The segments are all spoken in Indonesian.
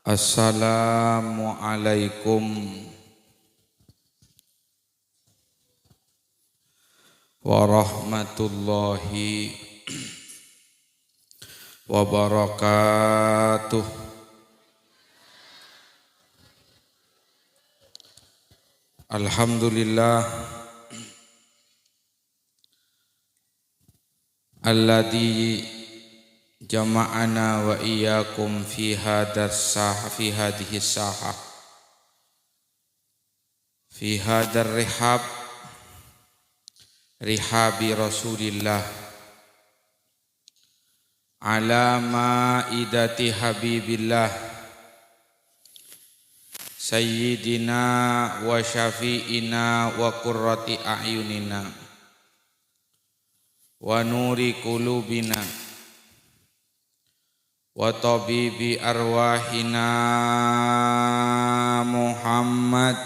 Assalamualaikum warahmatullahi wabarakatuh. Alhamdulillah alladzi jama'ana wa iyyakum fi hadhihi sahah fi hadar rihabi Rasulillah ala ma'idati habibillah sayyidina wa syafi'ina wa qurrati a'yunina wa nuri qulubina wa tabibi arwahina Muhammad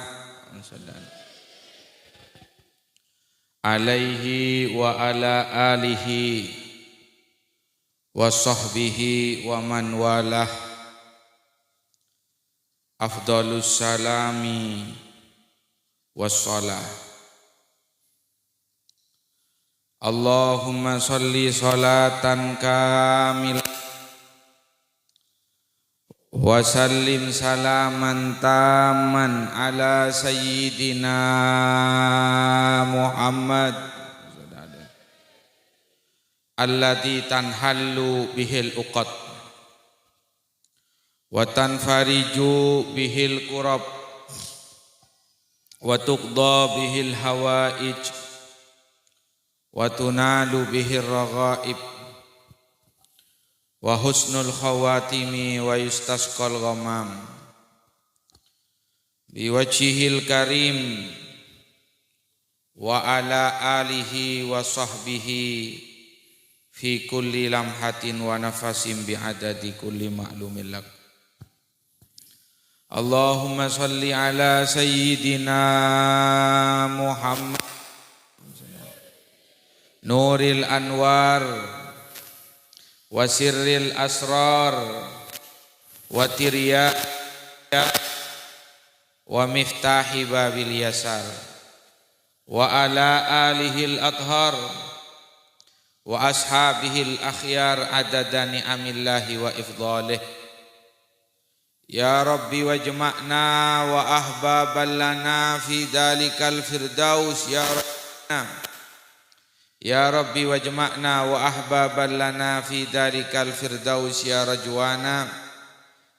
alaihi wa ala alihi wa sahbihi wa man walah afdalus salami wassalah. Allahumma salli salatan kamil wa sallim salaman taman ala sayyidina Muhammad alladzi tanhallu bihil uqad wa tanfariju bihil kurab wa tuqda bihil hawaij wa tunalu bihir raghaib wa husnul khawatimi wa yustasqal ghamam biwajhihil karim wa ala alihi wa sahbihi fi kulli lamhatin wa nafasin bi'adadi kulli ma'lumin lak. Allahumma salli ala sayyidina Muhammad nuril anwar wa sirril asrar wa tirya wa miftahi babil yasar wa ala alihil athhar wa ashabihil akhyar adada ni'amillahi wa ifdalih. Ya Rabbi wajma'na wa ahbaban lana fi dalikal firdaus ya Rabbana. Ya Rabbi wajma'na wa ahbaban lana fi dalikal firdaus ya rajwana.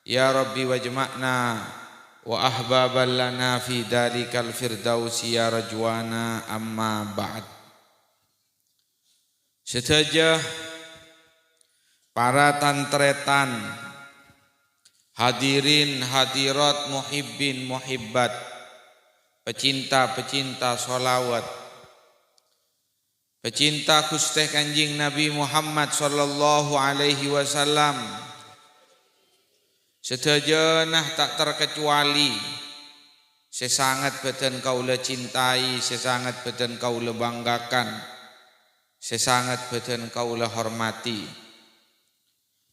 Ya Rabbi wajma'na wa ahbaban lana fi dalikal firdaus ya rajwana, amma ba'd. Sedaya para tantretan, hadirin hadirat, muhibbin muhibbat, pecinta-pecinta sholawat, pecinta Gusti Kanjeng Nabi Muhammad sallallahu alaihi wasallam, sedaya tak terkecuali sesangat beten kaula cintai, sesangat beten kaula banggakan, sesangat beten kaula hormati.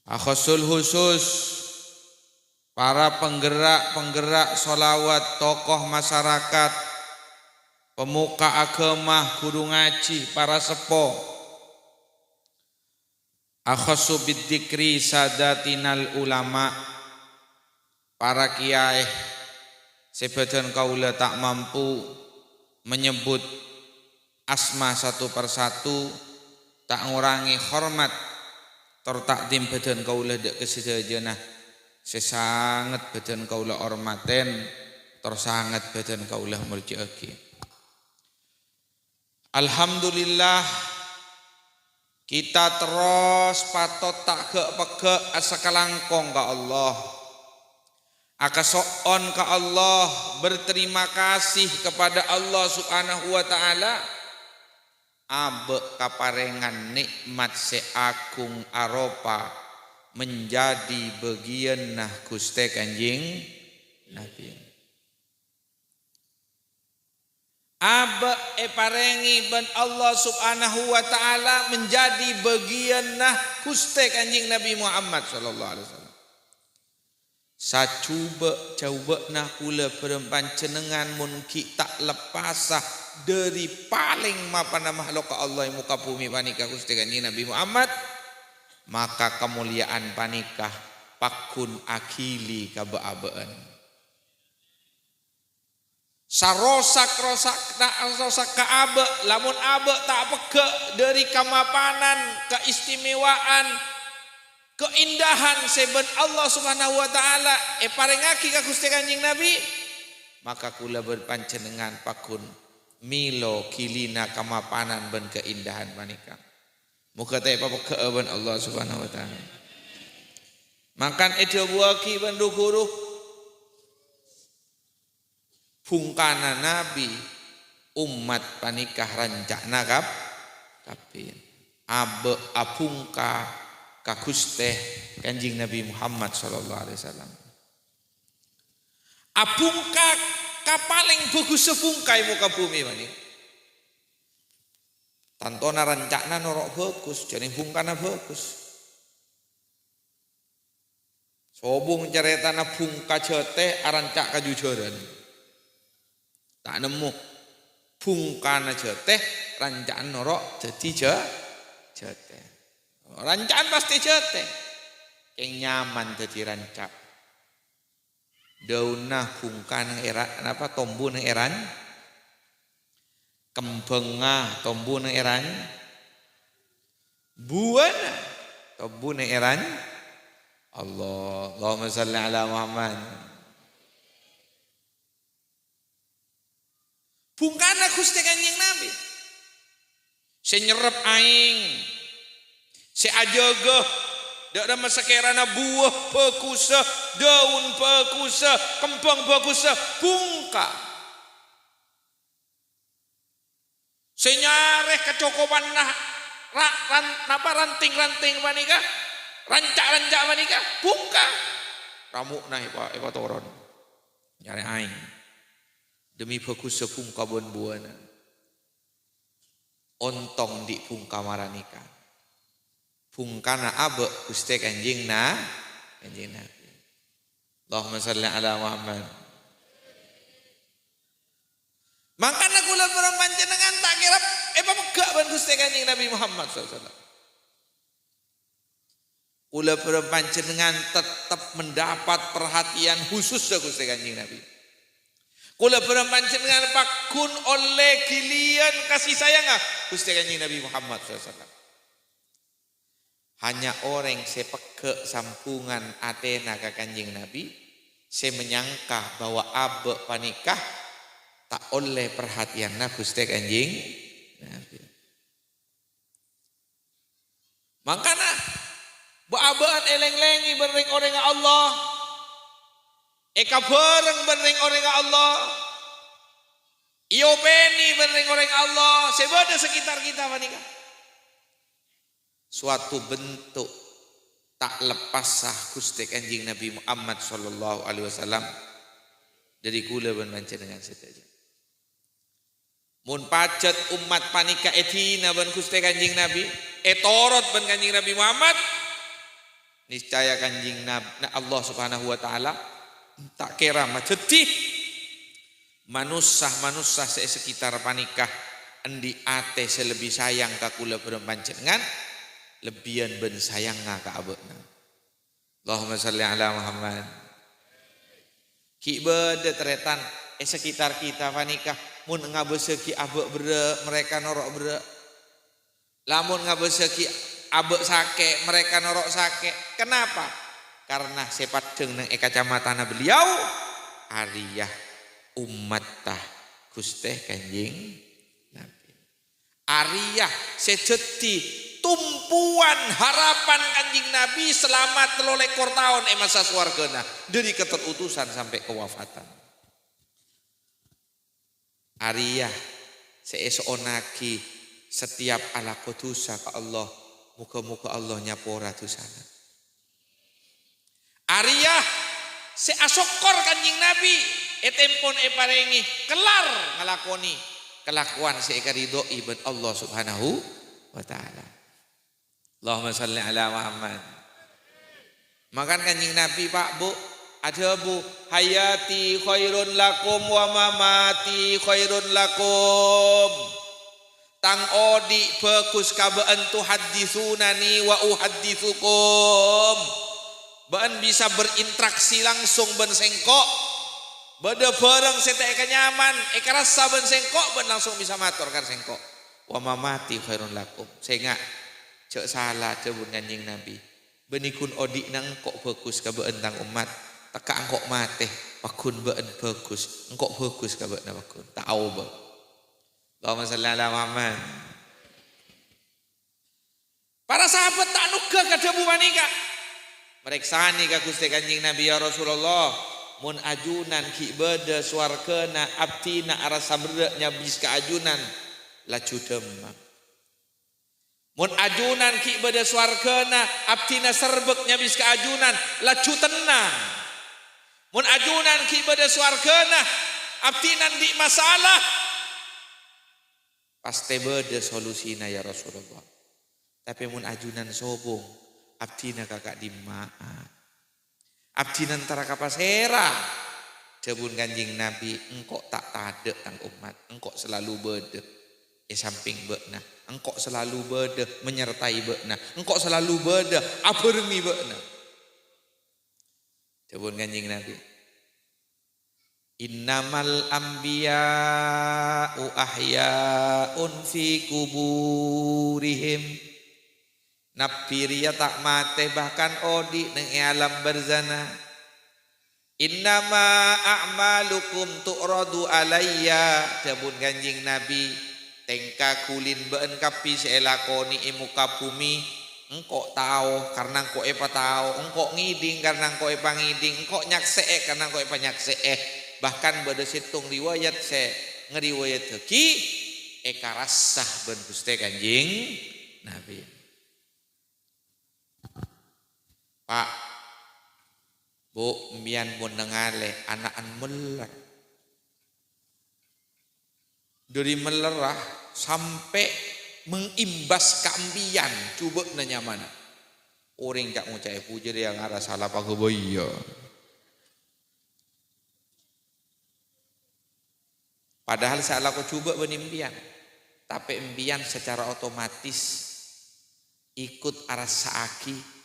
Akhusul khusus para penggerak sholawat, tokoh masyarakat, pemuka agama, guru ngaji, para sepuh. Akhasu bidzikri sadatinal ulama, para kiai. Sebagian kaula tak mampu menyebut asma satu persatu, tak ngurangi hormat tertakdim badan kaula dek kesedajenah. Sesangat badan kaula hormaten, tersangat badan kaula murji'aki. Alhamdulillah kita terus patot tak pegek asakalangkong ka Allah. Akasoon ka Allah, berterima kasih kepada Allah Subhanahu wa taala abe kaparengan nikmat seagung aropa menjadi bagian nah Gusti Kanjeng Nabi. Abe parengi ben Allah Subhanahu wa taala menjadi bagian nah Gusti Kanjeng Nabi Muhammad sallallahu alaihi wasallam. coba nah kula perempuan cenengan mun ki tak lepasah dari paling mapana makhluk Allah yang muka bumi panikah Gusti Kanjeng Nabi Muhammad, maka kemuliaan panikah pakun akili kabeabeen. Sarosak kaabe lamun abe tak peke dari kamapanan, keistimewaan, keindahan seben Allah Subhanahu wa taala parengaki ka Gusti Kanjeng Nabi, maka kula berpanjenengan pakun milo kilina kamapanan ben keindahan panika. Muka teh peke ben Allah Subhanahu wa taala. Makan edo buaki ben guru pungkana Nabi umat panikah rancakna kapin abe apungka ka Gusti Kanjeng Nabi Muhammad sallallahu alaihi wasallam. Apungka ka paling bagus sepungkai muka bumi mani. Tantona rancakna norok bagus, jadi pungkana bagus. Sobung ceritana pungka jete arancak kajujuran. Tak nemu pungkana jete rancaan norok jadi jete. Rancaan pasti jete. Yang nyaman jadi rancak. Daunah pungkana eran apa tombu nang eran. Kembengah tombu nang eran. Buana tombu nang eran. Allahumma shalli ala Muhammad. Pungkana Gusti Kanjeng Nabi. Si nyerep aing. Si ajaga. Dak ada masakerana buah pekusa, daun pekusa, kembang pekusa, pungka. Si nyareh kecokoban ranting-ranting panika, rancak-rancak panika, pungka. Ramuk nah Pak toron. Nyareh aing. Demi fokus sepungka buana ontong di pungka maranika pungkana abe Gusti Kanjeng Nabi. Allahumma shalli ala Muhammad. Makana kula panjenengan tak kira pemegak ban Gusti Kanjeng Nabi Muhammad sallallahu alaihi wasallam. Kula panjenengan tetap mendapat perhatian khusus dari Gusti Kanjeng Nabi. Kula berpanjenengan pakun oleh kilian kasih sayang Gusti Kanjeng Nabi Muhammad SAW. Hanya orang sepeke sampungan Athena ke Kanjeng Nabi, saya menyangka bahwa abe panikah tak oleh perhatian Gusti Kanjeng Nabi. Makanya beabaan eleng-lengi bering orang Allah. Eka bareng bering orang Allah. Iyo peni bering orang Allah. Sebada sekitar kita panika. Suatu bentuk tak lepas sah Gusti Kanjeng Nabi Muhammad sallallahu alaihi wasallam dari kula panjenengan sedaya. Mun pacet umat panika etina ban Gusti Kanjeng Nabi, etorot ban Kanjeng Nabi Muhammad, niscaya Kanjeng Nabi Allah Subhanahu wa taala tak kira macetih manusia sekitar panikah endi ate selebih sayang ka kula panjenengan lebihan ben sayang ka abekna. Allahumma shalli ala Muhammad. Ki bede teretan sekitar kita panikah mun ngabeseki abek bere mereka norok bere. Lamun ngabeseki abek sake mereka norok sake. Kenapa? Karena sepat nang kacamata beliau ariyah umat tah Gusti Kanjeng Nabi. Ariyah sejeti tumpuan harapan Kanjeng Nabi selama 13 tahun masa swargana dari keterutusan sampai kewafatan. Ariyah seesonaki setiap ala kudusa ka Allah, muka-muka Allah nyapora tusana. Ariyah seasokor Kanjeng Nabi etempon parengi kelar ngelakoni kelakuan seikaridoi bet Allah Subhanahu wa taala. Allahumma shalli ala Muhammad. Makan Kanjeng Nabi Pak Bu Adhabu hayati khairun lakum wa mamati khairun lakum. Tang odi bagus kabaan tuhaddisunani wa uhadditsukum. Baan bisa berinteraksi langsung ben sengkok. Bada bareng setek kenyaman, rasa ben sengkok ben langsung bisa matur kan sengkok. Wa mamati khairun lakum. Sehingga cek salah cebun Kanjeng Nabi. Benikun odi nang kok bagus kabaan tang umat. Teka engkok mate pakun baan bagus. Engkok bagus kabaan pakun. Tahu ba. Allahumma shalli ala Muhammad. Para sahabat tak nuga kadabu manika. Mereksani ka Gusti Kanjeng Nabi ya Rasulullah. Mun ajunan ki beda swargana abtina arasa berak nyabis ka ajunan laju demam. Mun ajunan ki beda swargana abtina serbek nyabis ka ajunan laju tenang. Mun ajunan ki beda swargana abtinan di masalah pasti beda solusina ya Rasulullah. Tapi mun ajunan sobong abtina kakak dimaaf. Abdinan tara kapasera. Jabun Kanjeng Nabi engkau tak tade tang umat, engkau selalu bede samping bekna, engkau selalu bede menyertai bekna, engkau selalu bede abermi bekna. Jabun Kanjeng Nabi innamal anbiya'u ahya'un fi kuburihim. Nabi ria tak mate bahkan odi neng alam berzana. Innama a'malukum tu'radu alayya. Jabun Kanjeng Nabi tengka kulin beun kapi seelakoni imuka bumi. Engkau tahu karena engkau epa tahu. Engkau ngiding karena engkau epa ngiding. Engkau nyakse'e karena engkau epa nyakse'e. Bahkan pada situng riwayat se ngeriwayat heki eka rasah ben Gusti Kanjeng Nabi. Pak, Bu, mbian mun nengale anakan meler. Dari melerah sampai mengimbas keambian, coba nanya mana. Orang tak ngucai puji yang arah salah pageboyo. Padahal salah kau coba benimbian, tapi imbian secara otomatis ikut arah saaki.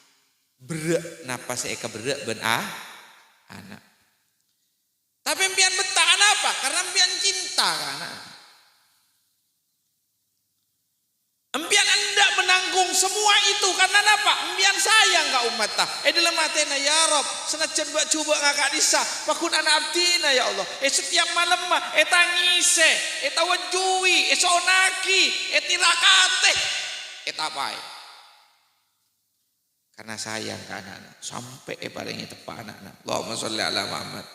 Berak napas eka berak ben anak. Tapi impian betah apa? Karena impian cinta karena. Impian anda menanggung semua itu karena apa? Impian sayang ka umat tah. Dalam matena ya Rob, senajan buat coba ngakak disa, pakun anak abdina ya Allah. Setiap malam mah tangise, tawajui, sonaki, tirakate, tapai. Karena sayang ke anak-anak. Sampai palingnya tepat anak-anak. Allahumma sholli ala Muhammad.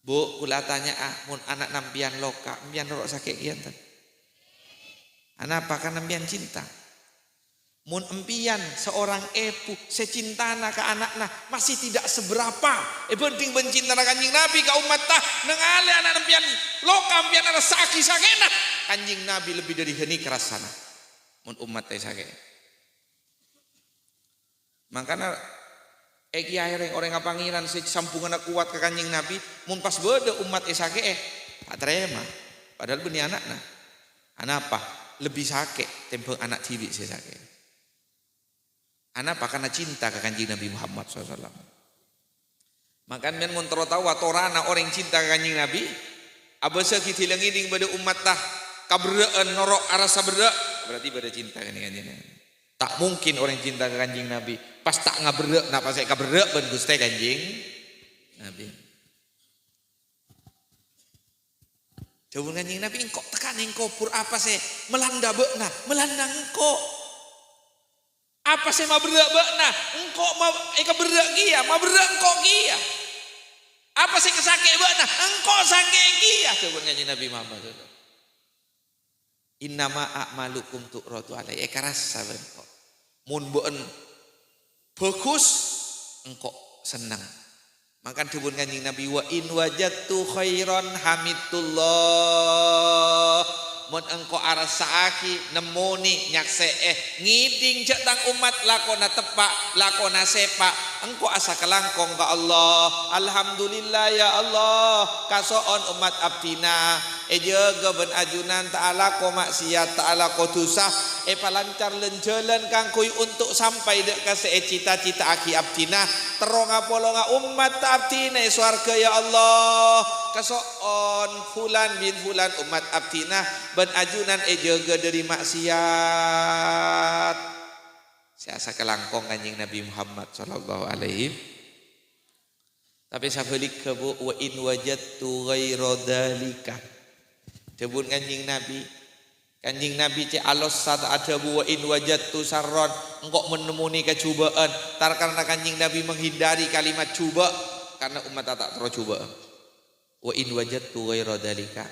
Bu, kula tanya mun anak nampian loka, mpian rok sakit kian tan. Anak apa? Karena mpian cinta. Mun empian seorang ibu secintana ke anakna masih tidak seberapa. Penting bencintana Kanjeng Nabi ke umat tah nengale anak empian loka empian ada sakit-sakitna. Kanjeng Nabi lebih dari heuni kerasana. Mun umat teh sakit. Makanya eki akhirnya orang ngapangiran sampungan kuat ke Kanjeng Nabi mun pas beda umat esake tak terima padahal benih anakna anak apa lebih sakit tempeng anak cilik saya sakit anak apa karena cinta ke Kanjeng Nabi Muhammad SAW. Makanya mun tahu atorana orang cinta ke Kanjeng Nabi abasa kita ngiding pada umat tah kabreen norok arasa berdak berarti pada cinta kan Kanjeng Nabi. Tak mungkin orang cinta ke Kanjeng Nabi pas tak ngaberek napa saya kaberek ben Gusti Kanjeng Nabi. Jawab Kanjeng Nabi engkau tekan engkau pur apa sih melanda bekna melanda engkau apa sih maberek bekna engkau kaberek gia maberek engkau gia apa sih kesakit bekna engkau sakit gia. Jawab Kanjeng Nabi Muhammad. Innama a'malukum tu'radu alaihi karasa engkau. Mun beun bagus engkau senang. Maka dibun Kanjeng Nabi wa in wajadtu khairan hamidullah mun engko arasaaki nemoni nyaksee ngiding cek tang umat lakona tepak lakona sepak engko asa kelangkong ka Allah. Alhamdulillah ya Allah kasoon umat abdina jaga ben ajunan ta'ala ko maksiat ta'ala ko dosa palancar lenjelan kang kuy untuk sampai dek ka cita-cita aki abdina terong apolonga umat abdina swarga ya Allah. Kasoon fulan bin fulan umat abdina ben ajunan jaga dari maksiat siasa kelangkong kanjing Nabi Muhammad sallallahu alaihi. Tapi sabalik kebu wa in wajadtu ghaira dzalika debun kanjing Nabi ce alos sat ada wa in wajadtu sarron engkau menemuni kecubaan tar karena kanjing Nabi menghindari kalimat cuba karena umat tak terus coba. Wa in wajadtu ghaira dzalika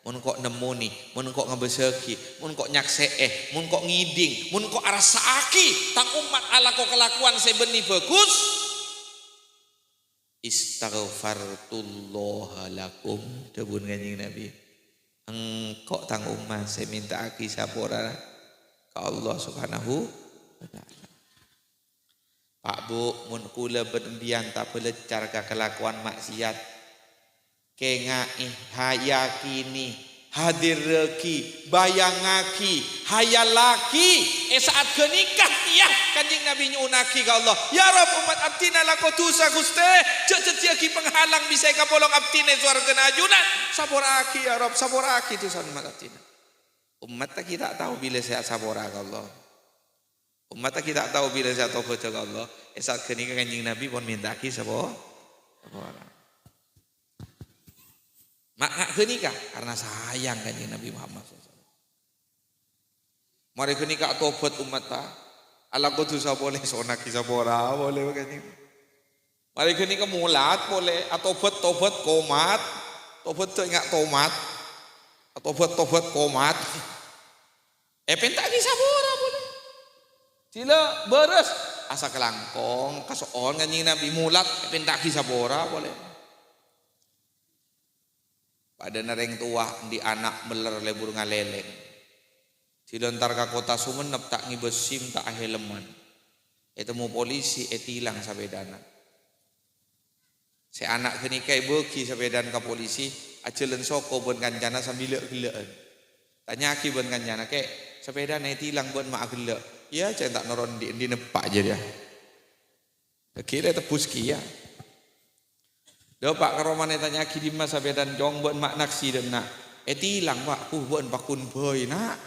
mun kok nemuni mun kok ngebeseki mun kok nyaksee mun kok ngiding mun kok arasaaki tang umat ala kok kelakuan sebeni bagus istaghfartullah lakum debun kanjing Nabi engkau tang umat saya minta aki sapora ke Allah subhanahu wa ta'ala. Pak Bu mun kula berembian tak pelecar ke kelakuan maksiat kengai hayakini hadir reki bayangaki hayalaki saat kenikah ya kanjing Nabi nyunaki ka Allah ya Rabb umat abdina lako dosa Gusti cek penghalang bisa kapolong abdina swarga ajunan saboraki ya Rabb saboraki dosa umat abdina. Umat kita tahu bila saya sabora ka Allah umat kita tahu bila saya tobat ka Allah saat kenikah kanjing Nabi pun mintaki sabora. Mak kenikah karena sayang kanjeng Nabi Muhammad SAW. Mari kenikah tobat umat ta. Ala ko dosa boleh sona kisah bora boleh kanjeng. Mari kenikah mulat boleh atau tobat komat. Tobat tu ingat tomat. Atau tobat komat. Penta kisah bora boleh. Sila beres asa kelangkong kasoon kanjeng Nabi mulat penta kisah bora boleh. Pada nereng tua di anak meler lebur ngaleleng. Silontar ka kota Sumenep tak ngibesim tak aheleman. Etemu polisi tilang sabedana. Si anak genikai beki sabedan ka polisi ajelen soko ben kancana sambil geleun. Tanya aki ben kancana ke sepeda tilang ben mak gele. Ya cen tak noron di nepak aja dia. Kira tebus kia. Do pak karomane tanya ki di masa bedan jong buat mak naksi dan nak tilang pak buat pakun boy nak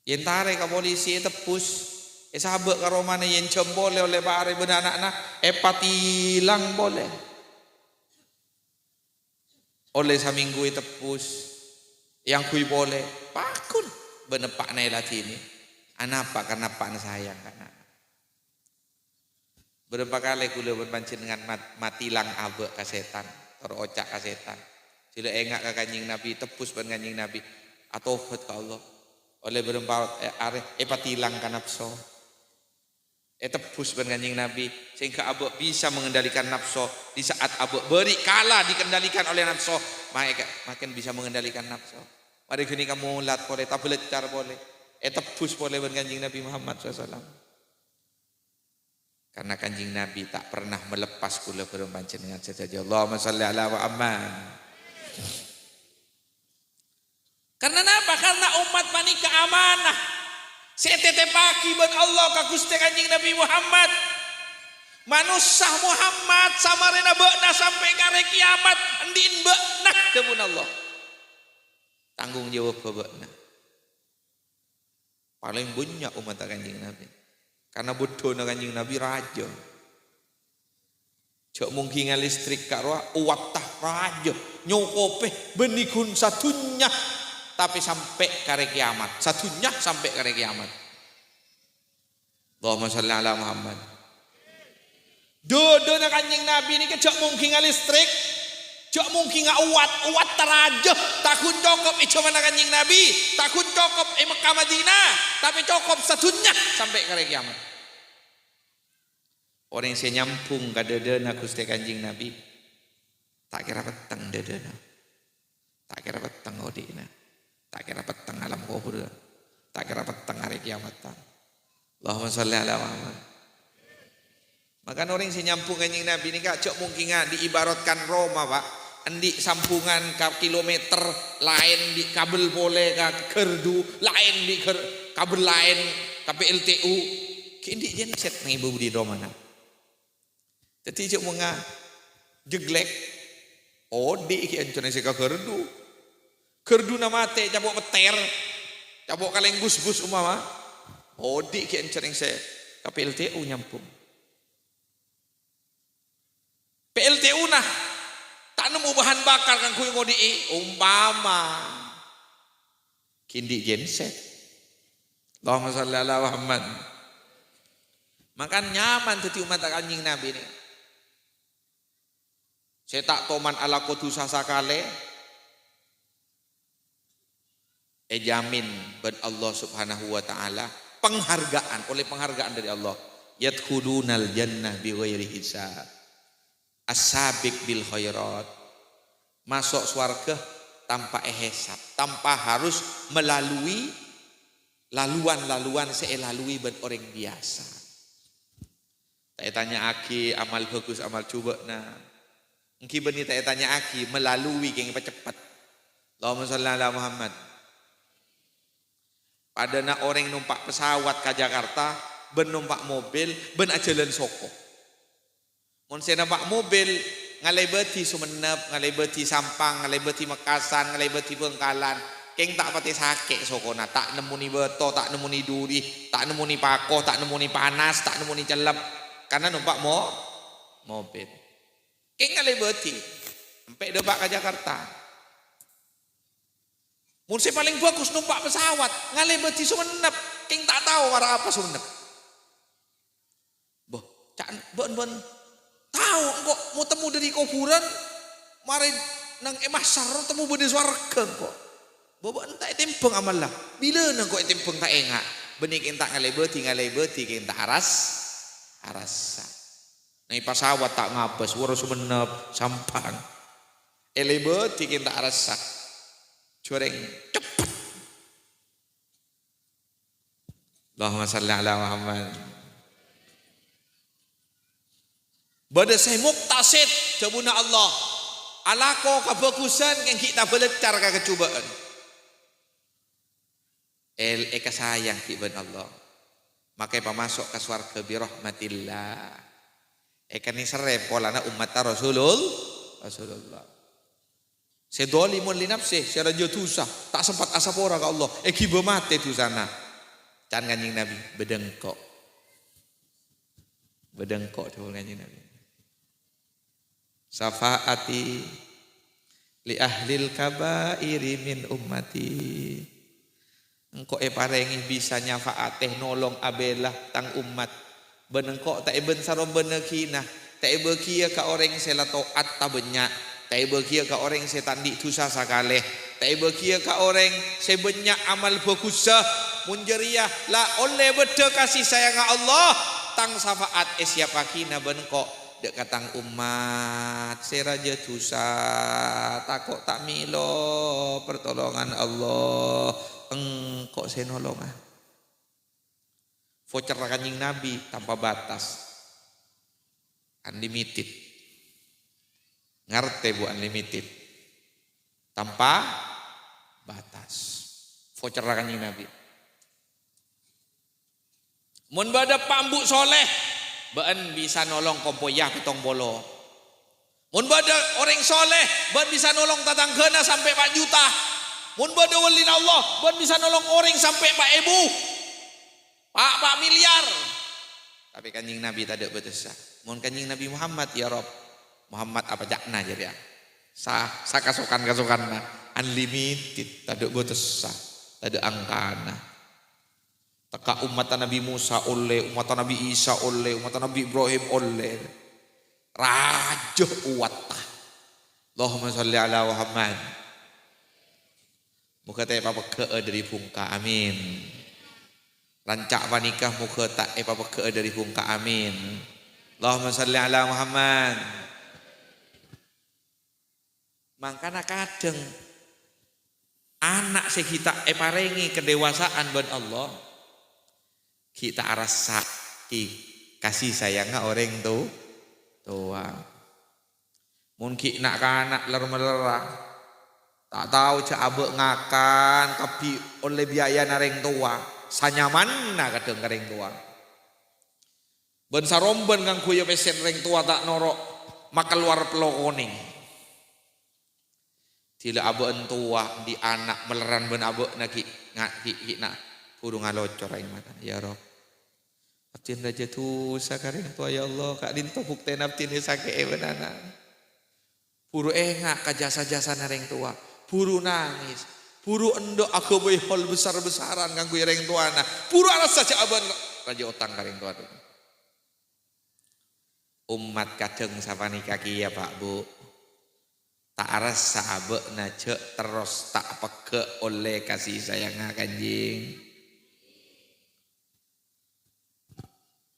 yen tare ka polisi tepus sahabat karomane yen jembol oleh bare ben anak-anak patilang boleh oleh saminggu tepus yang kui boleh pakun benepak nai latini anapa karena pak sayang karena berapa kali kula berpancing dengan matilang abe kasetan terocak kasetan sila engak ka kanjing Nabi tepus ban kanjing Nabi atau ka Allah oleh berempat patilang ka nafsu tepus ban kanjing Nabi sehingga abe bisa mengendalikan nafsu di saat abe beri kala dikendalikan oleh nafsu makin bisa mengendalikan nafsu. Mari kini kamu lat boleh tablecar boleh tepus boleh ban kanjing Nabi Muhammad SAW. Karena kanjing Nabi tak pernah melepas kula berpancing dengan sejajar. Allahumma sholli ala Muhammad. Karena apa? Karena umat panika amanah. Setete pagi ben Allah ka Gusti kanjing Nabi Muhammad. Manusia Muhammad samarena beuna sampai kare kiamat endin beuna demun Allah. Tanggung jawab beuna. Paling banyak umat kanjing Nabi. Karena bodoh na kanjing Nabi raja. Cok mungkin listrik karo uwatah raja nyokope benikun satunya tapi sampai kare kiamat. Satunya sampai kare kiamat. Allahumma sholli ala Muhammad. Dodo na kanjing Nabi ni cok mungkin listrik. Cok mungkin uwat teraja takun cokop cuma na kanjing Nabi takun cokop Mekah Madinah tapi cokop satunya sampai kare kiamat. Orang yang saya nyampung ka dedena Gusti kanjing Nabi tak kira petang dedena tak kira petang odina Tak kira petang alam kubur. Tak kira petang hari kiamat. Allahumma sholli ala Muhammad. Maka orang si nyampung kanjeng Nabi ini kak cok mungkin diibaratkan Roma pak. Endi sampungan ke kilometer lain di kabel boleh ke kerdu lain di kabel lain ke PLTU. Kini genset nih ibu di Roma. Jadi cok menga jeglek. Oh di kian cina sih ke kerdu. Kerdu nama teh cabok peter, cabok kaleng bus umama. Oh di kian cering saya ke PLTU nyampung. PLTU nah tak nemu bahan bakar kan kuy ngodi umpama. Kindi genset. Allahumma sholli ala Muhammad. Makan nyaman teti umat kanjeng Nabi ini. Saya tak toman ala kotu sasakale. Jamin ber Allah Subhanahu wa taala penghargaan oleh penghargaan dari Allah. Yadkhulunal jannah bighairi hisab. As-sabiq bil khairat. Masuk surga tanpa hisab, tanpa harus melalui laluan-laluan seelalui ber orang biasa. Tak tanya aki amal bagus amal coba nah. Engki beni tak tanya aki melalui keng cepat. Allahumma sholli ala Muhammad. Pada nak orang numpak pesawat ke Jakarta, ben numpak mobil, ben ajalan soko. Mun saya numpak mobil, ngalai beti Sumenep, ngalai beti Sampang, ngalai beti Mekasan, ngalai beti Bengkalan. Keng tak pati sakit sokona, tak nemuni beto, tak nemuni duri, tak nemuni pako, tak nemuni panas, tak nemuni celep. Karena numpak mobil. Keng ngalai beti, sampai debak ke Jakarta. Mun saya paling bagus numpak pesawat, ngalai beti Sumenep, keng tak tahu warna apa Sumenep. Boh, cak ben tahu kok mau temu dari kuburan, mari nang emasar temu bede swarga kok. Bobo entah tempeng amal lah. Bila nang kok tempeng tak engak, benik entak ngalai beti keng tak arasa. Nang pesawat tak ngapes, warna Sumenep, Sampang. Elai beti keng tak arasa. Coreng cepat. Allahumma shalli ala Muhammad. Bada saya muktasid jabuna Allah. Alako kebagusan yang kita belajar ke kecubaan. Eka sayang kiban Allah. Maka pamasok ke swarga bi rahmatillah. Eka ni serem polana umat Rasulullah. Sedolimun li nafsih, saya raja tusah, tak sempat asapora ke Allah. Kiba mate tu sana. Can kanjeng Nabi bedengkok. Bedengkok tu kanjeng Nabi. Safaati li ahlil kabairi min ummati. Engkau parengi bisa nyafaateh nolong abelah tang umat. Benengkok tak eben sarom benekinah. Tak ebe kia ka orang selatoat tabenyak. Tak bagia ke orang saya tandi dosa sakaleh. Tak bagia ke orang saya banyak amal bagusah munjeriah la oleh beda kasih sayang Allah tang syafaat siapa kina benko dek katang umat saya raja dosa takut tak milo pertolongan Allah engkau saya nolong voucher kanjeng Nabi tanpa batas unlimited. Ngerti bu unlimited tanpa batas voucher kanjeng Nabi. Mun bada pambuk soleh baan bisa nolong kompoyah pitong bolo. Mun bada orang soleh baan bisa nolong tatanggana sampai 4 juta. Mun bada walin Allah baan bisa nolong orang sampai 4 ribu 4 miliar. Tapi kanjeng Nabi tak ada batas. Mun kanjeng Nabi Muhammad ya Rob Muhammad apa jakna jadi ya. Sa kasukan unlimited, tak ada batas, tak ada angkana. Teka umat Nabi Musa oleh, umat Nabi Isa oleh, umat Nabi Ibrahim oleh. Rajo uwata. Allahumma sholli ala Muhammad. Muka tak apa ke dari pungka amin. Rancak panikah muka tak apa ke dari pungka amin. Allahumma sholli ala Muhammad. Mangkana kadang Anak se kita parengi kedewasaan ben Allah. Kita rasa kasih sayangnya orang tua. Mungkin nak kanak ler-melerah. Tak tahu cak abek ngakan tapi oleh biaya nareng tua. Sanyaman na kadang kareng tua. Ben saromben kang kuya pesen reng tua tak norok maka luar pelokoning. Tila abek tua di anak meleran ben abek naki nak kudu ngalocor aing mata ya Rob. Abtin raja tu sakareng tua ya Allah kak dinto bukten abtin sake benana. Puru engak ka jasa-jasa nareng tua. Puru nangis. Puru endok aku boy hol besar-besaran kanggo reng tuana. Puru aras saja aban raja otang kareng tua tu. Umat kadang sapani kaki ya Pak Bu. Tak aras sahabat najak terus tak peke oleh kasih sayang kanjing.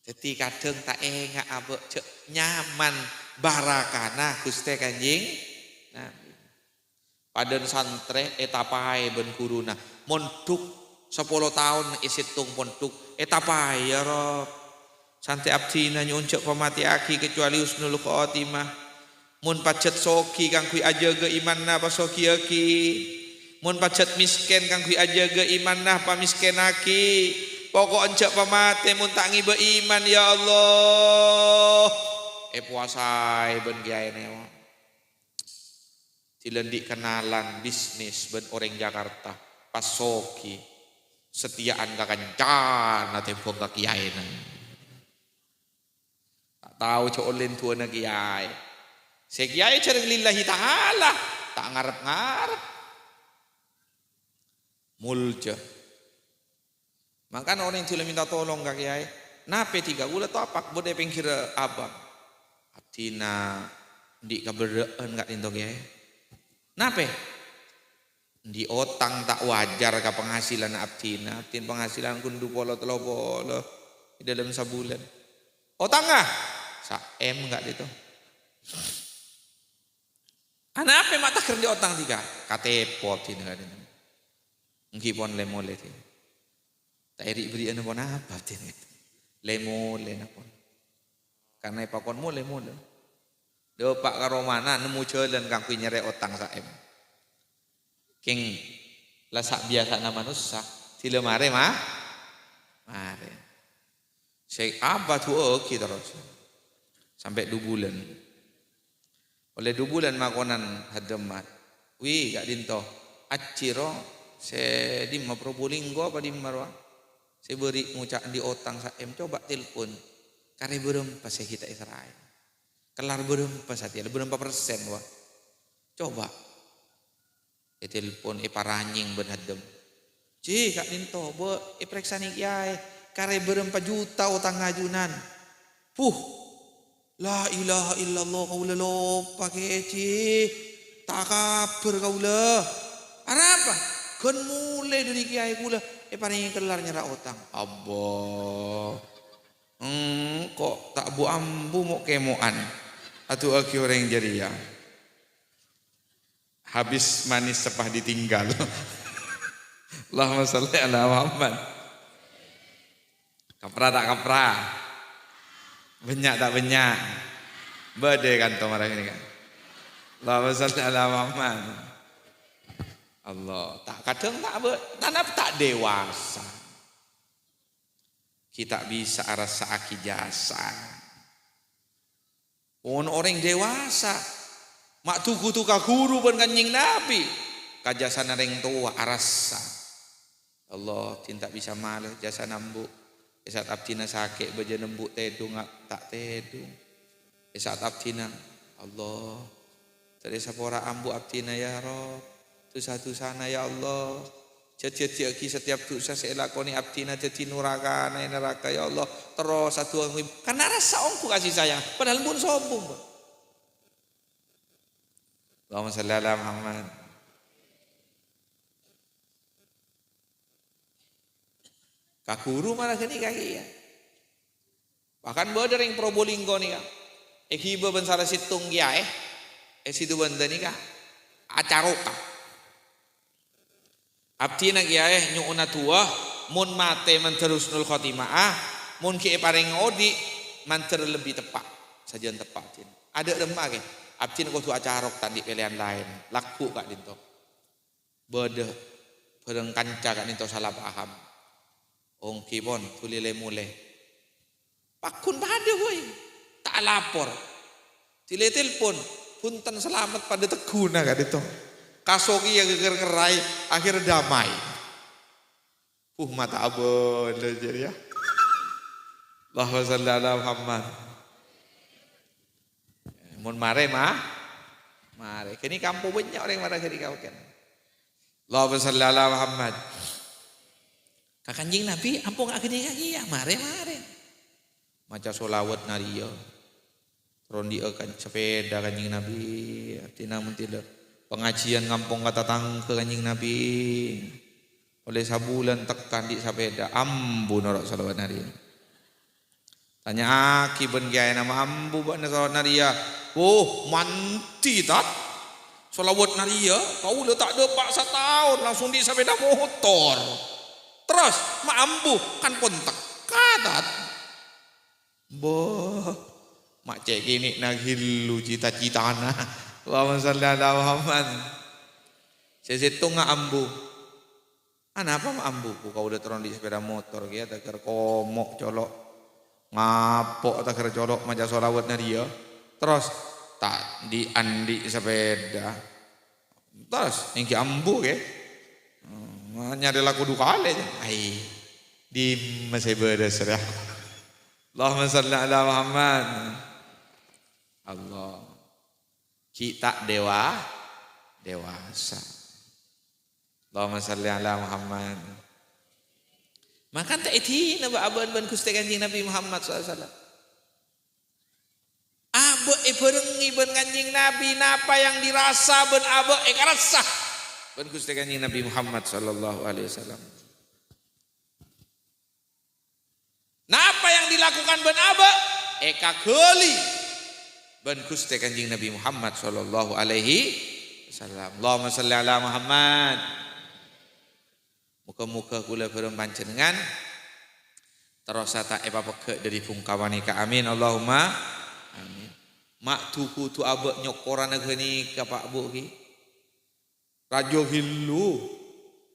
Jadi kadang tak enggak abek cek nyaman barakana Gusti kanjing. Nah, padan santre etapai ben kuruna montuk 10 tahun isitung montuk etapai ya Rob. Santai abdina nyun cek pamati aki kecuali husnul khotimah. Mun pacet soki kang kui aja ge imanna pa soki aki. Mun pacet misken kang kui aja ge imanna pa misken aki. Pokok encek pamate mun tak ngibe iman ya Allah. Puasai ben kiai newa. Dilendik kenalan bisnis ben orang Jakarta pas soki. Setiaan kakancan tempo ka kiai na. Tak tahu cok olin tua na kiai. Sekiai cereng lillahi ta'ala tak ngarep-ngarep mulja. Makanya orang yang tidak minta tolong kak kiai nape 3 bulan tu apa boleh pengkir abang abdina di kaberaan kak tinto kiai nape di otang tak wajar ke penghasilan abdina abdin penghasilan kundu polo telopolo di dalam sebulan otang ah sa-em enggak itu. Anak apa mak tak kerja otang 3 katepot ini kan ini. Ngipon lemole ini. Tak eri beri anu pon apa ini. Lemole napon. Karena pakon mo lemole. Do pak karo mana nemu jalan kang kuwi nyere otang saem. King lasak biasa na manusia tile mare mah. Mare. Saya apa tu oke terus. Sampai 2 bulan. Oleh 2 bulan makonan hademat. Wi gak dinto. Aciro se di Probolinggo apa di Marwa. Saya beri ngucak di otang saem coba telepon. Kare berempa saya kita Israel. Kelar berempa saja, berempa persen wah. Coba. Telepon paranying ben hadem. Ci gak dinto bo periksa nih kiai. Kare berempa juta otang ngajunan. La ilaha illallah kaula lo pakai ci tak kabar kaula apa kan mulai dari kiai kula paling kelar nyerah otang abah kok tak bu ambu mau kemoan atau aki orang jariah habis manis sepah ditinggal. Allahumma sholli ala Muhammad. Kapra tak kapra banyak tak banyak bade kan tomara ini kan Allahumma sholli ala Muhammad. Allah tak kadang tak dewasa kita bisa rasa aki jasa orang dewasa mak tuku tuka guru pun kanjing Nabi kajasa nareng tua arasa Allah cinta bisa malah jasa nambu. Saat abdina sakit baja nembuk tedung tak tedung. Saat abdina Allah tadi sapora ambu abdina ya Rob. Tu satu sana ya Allah. Cecet setiap dosa saya lakoni abdina jadi neraka ya Allah. Terus satu karena rasa ongku kasih sayang padahal pun sombong. Allahumma sholli ala Muhammad. Kakuru malah gini kaki ya. Bahkan bawa dari Probolinggo nih kak. Hiba bensara situng ya situ benda nih kak. Acaroka. Abdi nak kiai nyuuna tua mun mate manterusnul khotimah mun kiai paring odi manter lebih tepat sajian tepat. Ada remah ke abdi nak tu acara tandi pilihan lain laku kak dinto bede pereng kanca kak dinto salah paham ongki pon tulile mule pakun pada boy tak lapor tile telepon punten selamat pada teguna kak dinto kasogi yang geger ngerai akhir damai. Mata abon jadi ya. Allahumma shalli ala Muhammad. Mun mare mare. Kini kampung banyak orang marah kini kau kan. Allahumma shalli ala Muhammad. Kakanjing Nabi ampun gak gini kaki ya mare. Maca solawat nariya. Rondi akan sepeda kanjing Nabi. Artinya mun tidak pengajian ngampung kata tang ke kanjing Nabi oleh sabulan tekan di sepeda ambu norok salawat naria tanya aki ben kiai nama ambu ban salawat naria manti tat salawat naria kau le tak ada paksa tahun langsung di sepeda motor terus mak ambu kan pun tekadat mak cek gini nagilu cita-cita na Allahumma shalli ala Muhammad. Sesitu nggak ambu. Apa mah ambu? Kau udah turun di sepeda motor, dia tak ker komok colok, ngapok tak ker colok maca solawatnya dia. Terus tak diandi sepeda. Terus yang ki ambu ke? Nyari laku dua kali. Di masih beres ya. Allahumma shalli ala Muhammad. Allah. Kita dewasa. Allahumma shalli ala Muhammad. Makan tak iti naba aban ban Gusti Kanjeng Nabi Muhammad SAW. Abe berengi ban Kanjeng Nabi napa yang dirasa ban abe karasa ban Gusti Kanjeng Nabi Muhammad sallallahu alaihi wasallam. Napa yang dilakukan ban abe keuli ban Gusti Kanjeng Nabi Muhammad sallallahu alaihi wasallam. Allahumma shalli ala Muhammad. Muka-muka kula perem panjenengan terus tak epa peke dari pungkawani ka amin Allahumma amin. Mak tuku tu abek nyokoran geni ka Pak Bu ki. Rajo hillu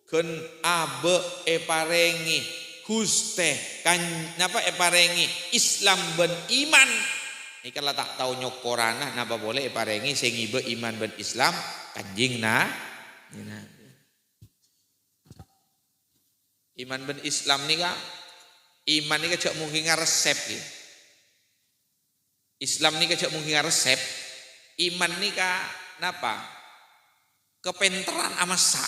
ken abek parengi Gusti kan napa parengi Islam ben iman. Ikala tak tahu nyokorana napa boleh parengi sing ibe iman ben Islam kanjing iman ben Islam nika iman nika cak mungkin ngaresep ya. Islam nika cak mungkin ngaresep iman nika napa kepenteran amasa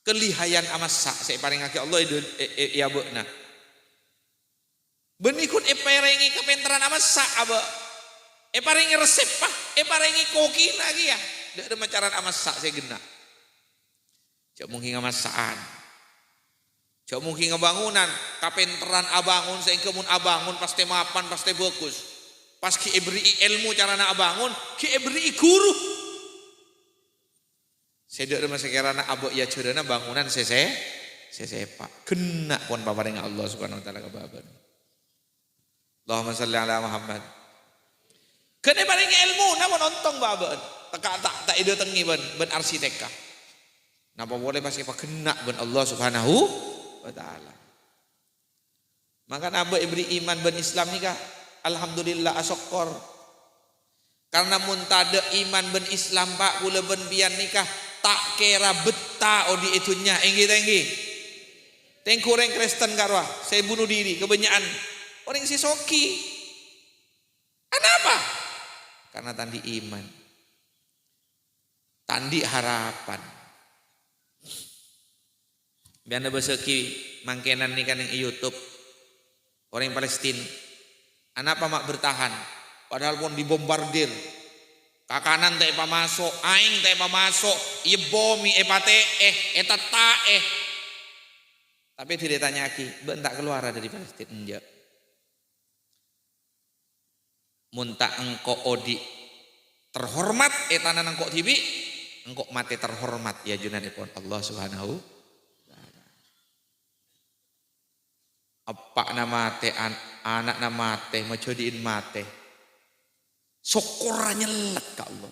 kelihayan amasa saya paring aki Allah itu ya beuna benikun parengi kepenteran amasa aba parengi resep pak parengi koki lagi ya dak ada macaran amasa saya gena cak mungkin amasaan cak mungkin ngebangunan kapenteran abangun saya kemun abangun pasti mapan pasti bagus pas ki beri ilmu carana abangun ki beri guru saya dak ada masakerana aba ya cerana bangunan sesepak kena pun paparing Allah Subhanahu wa taala kababan. Allahumma shalli ala Muhammad. Kene paling ilmu namun ontong baben. Tak ide tengi ben arsitekka. Napa boleh pasti pak kena ben Allah Subhanahu wa taala. Maka nabe ibri iman ben Islam nikah alhamdulillah asokor. Karena mun tade iman ben Islam pak kula ben bian nikah tak kira beta odi itunya enggi. Tengkureng Kristen karwa, saya bunuh diri kebanyakan. Orang si soki. Kenapa? Karena tandi iman. Tandi harapan. Biar beseki mangkenan nih kan yang YouTube. Orang Palestina. Kenapa mak bertahan? Padahal pun dibombardir. Kakanan tak apa masuk, aing tak apa masuk, iya bomi epate eta tae. Tapi tidak tanya lagi, bentak keluar dari Palestina enggak. Munta engkau odi terhormat etanan engkau tibi engkau mati terhormat ya junanipun Allah Subhanahu apa nama teh anak nama teh macodiin mate syukur nyelet ka Allah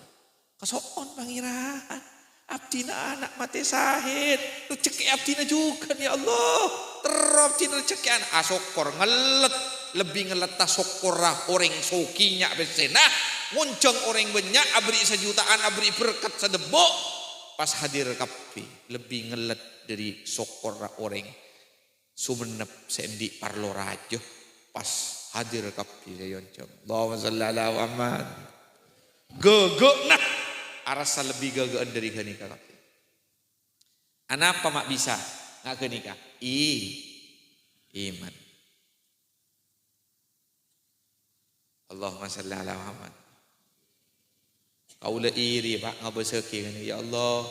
kasoon pangeran abdina anak mate sahid rezeki abdina juga ya Allah terus abdina rezeki anak syukur ngelet lebih ngelet syukur orang sokinya besena ngunceng orang banyak abri sejutaan abri berkat sedebok pas hadir kapi lebih ngelet dari syukur orang sumenep sendi parlo rajo pas hadir kapi sayoncom Allahumma shalli ala Muhammad gegek nah arasa lebih gegean dari nikah kapi anak apa mak bisa nggak ke nikah iman Allahumma shalli ala Muhammad kaula iri pak ngabeseki ya Allah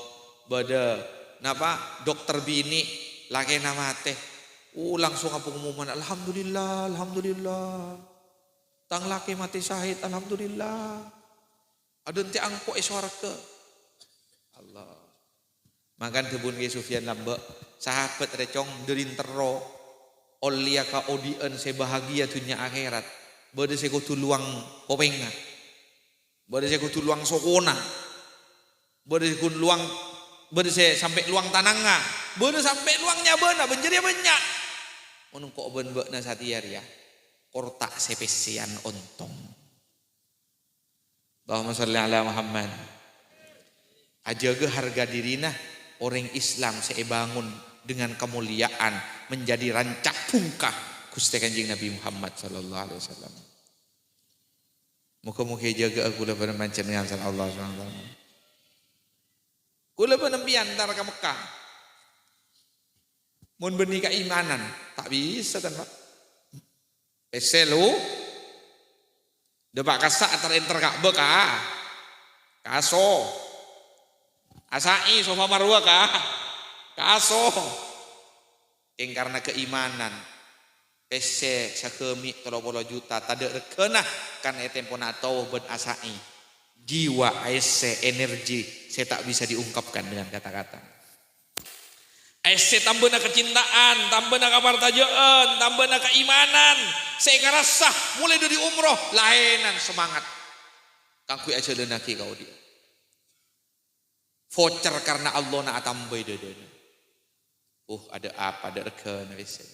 bada napa dokter bini laki nama teh langsung apa pengumuman alhamdulillah tang laki mati syahid alhamdulillah adun ti angko iswarga Allah makan kebun ke Sufyan lambe sahabat recong derin tero olia ka odien se bahagia dunia akhirat bade se kudu luang kopenga bade se kudu luang sokona bade se kudu luang bade se sampai luang tananga bade sampai luangnya beuna benjeri banyak mun kok ben-beuna satiar ya kortak sepesian ontong Allahumma shalli ala Muhammad ajaga harga dirina orang Islam sebangun dengan kemuliaan menjadi rancak pungkah Gusti Kanjeng Nabi Muhammad sallallahu alaihi wasallam muga-muga jaga aku lebar mancen dengan Allah subhanahu wa taala kula penempi antar ke Mekah mun benih keimanan tak bisa kan Pak eselu debak kasak antar enter Ka'bah ka kaso asai sofa marwa ka kaso karena keimanan pese sakemi 30 juta tade rekeunah kan etempona tauh ben asai jiwa ese energi saya tak bisa diungkapkan dengan kata-kata ese tambahna kecintaan tambahna kapartajaan tambahna keimanan saya karasah mulai dari umroh laenan semangat kangku aja lenaki kau dia voucher karena Allah na tambah dedena ada apa ada rekeun wis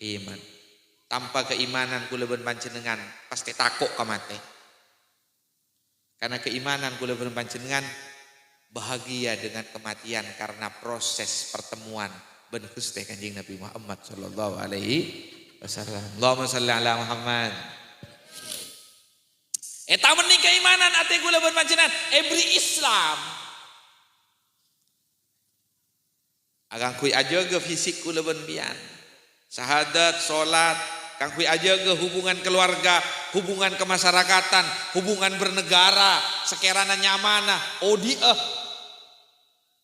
iman tanpa keimanan kula ben panjenengan pasti takok ka mate karena keimanan kula ben panjenengan bahagia dengan kematian karena proses pertemuan ben Gusti Kanjeng Nabi Muhammad sallallahu alaihi wasallam Allahumma shalli ala Muhammad eta mending keimanan ate kula ben panjenengan ebri Islam agang kui ajaga fisik kula ben bian syahadat salat kang kui ajaga hubungan keluarga hubungan kemasyarakatan hubungan bernegara sekerana nyamana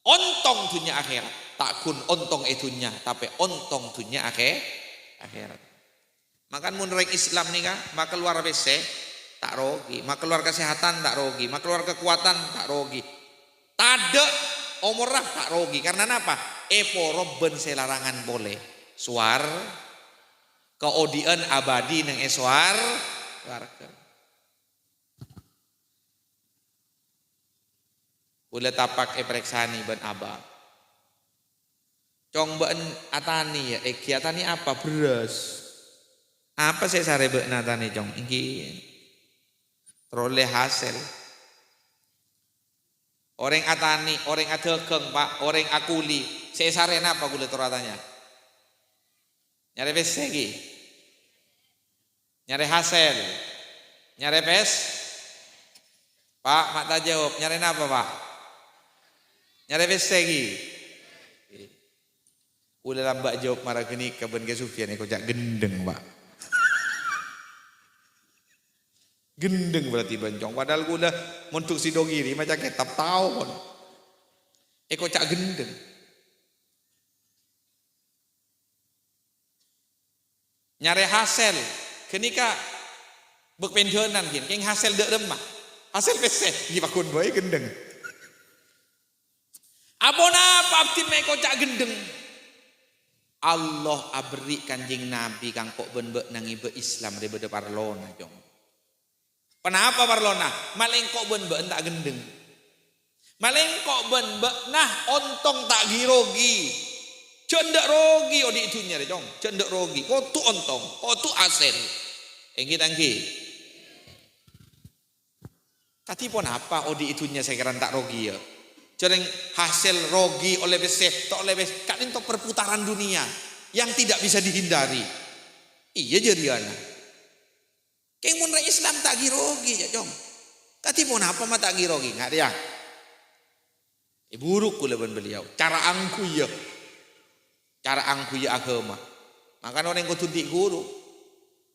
ontong dunia akhirat takun ontong itunya tapi ontong dunia akhirat makan mun rek Islam nih kan maka keluar BC tak rogi maka keluar kesehatan tak rogi maka keluar kekuatan tak rogi tade omorah tak rogi karena apa eporo ben selarangan boleh suar keodian abadi neng eswar warga ula tapak preksani ben abang cong ben atani ya eki atani apa beras apa saya sare ben atani cong iki teroleh hasil orang atani orang adegeng pak orang akuli saya sare apa gula toratanya nyari pes lagi nyari hasil nyari pes pak mak tak jawab nyari apa pak nyari pes lagi udah lambat jawab marah geni kaben ke Sufyan kau jak gendeng pak gendeng berarti bencong padahal gula untuk si dogiri macam ketap tahun kau cak gendeng nyari hasil kenika bek pensiunan kin keng hasil dek remah hasil pese di pakun boy gendeng abona apa abdi me kau cak gendeng Allah abri kanjing Nabi kang kok benbe nangi be Islam daripada parlona jong. Kenapa parlona? Maling kok benbe tak gendeng. Maling kok benbe nah ontong tak girogi. Cendak rogi odi itunya deh jong. Cendak rogi. Kau tu ontong, kau tu asen. Engki tangki. Tapi pun apa odi itunya saya kira tak rogi ya. Cereng hasil rogi oleh besek, tak oleh besek. Kan itu perputaran dunia yang tidak bisa dihindari. Iya jadi anak. Keng mun Islam tak girogi ya jong. Tapi pun apa mah tak girogi nggak dia. Buruk kuleban beliau. Cara angku ya. Cara angku ya agama. Maka orang kudu di guru.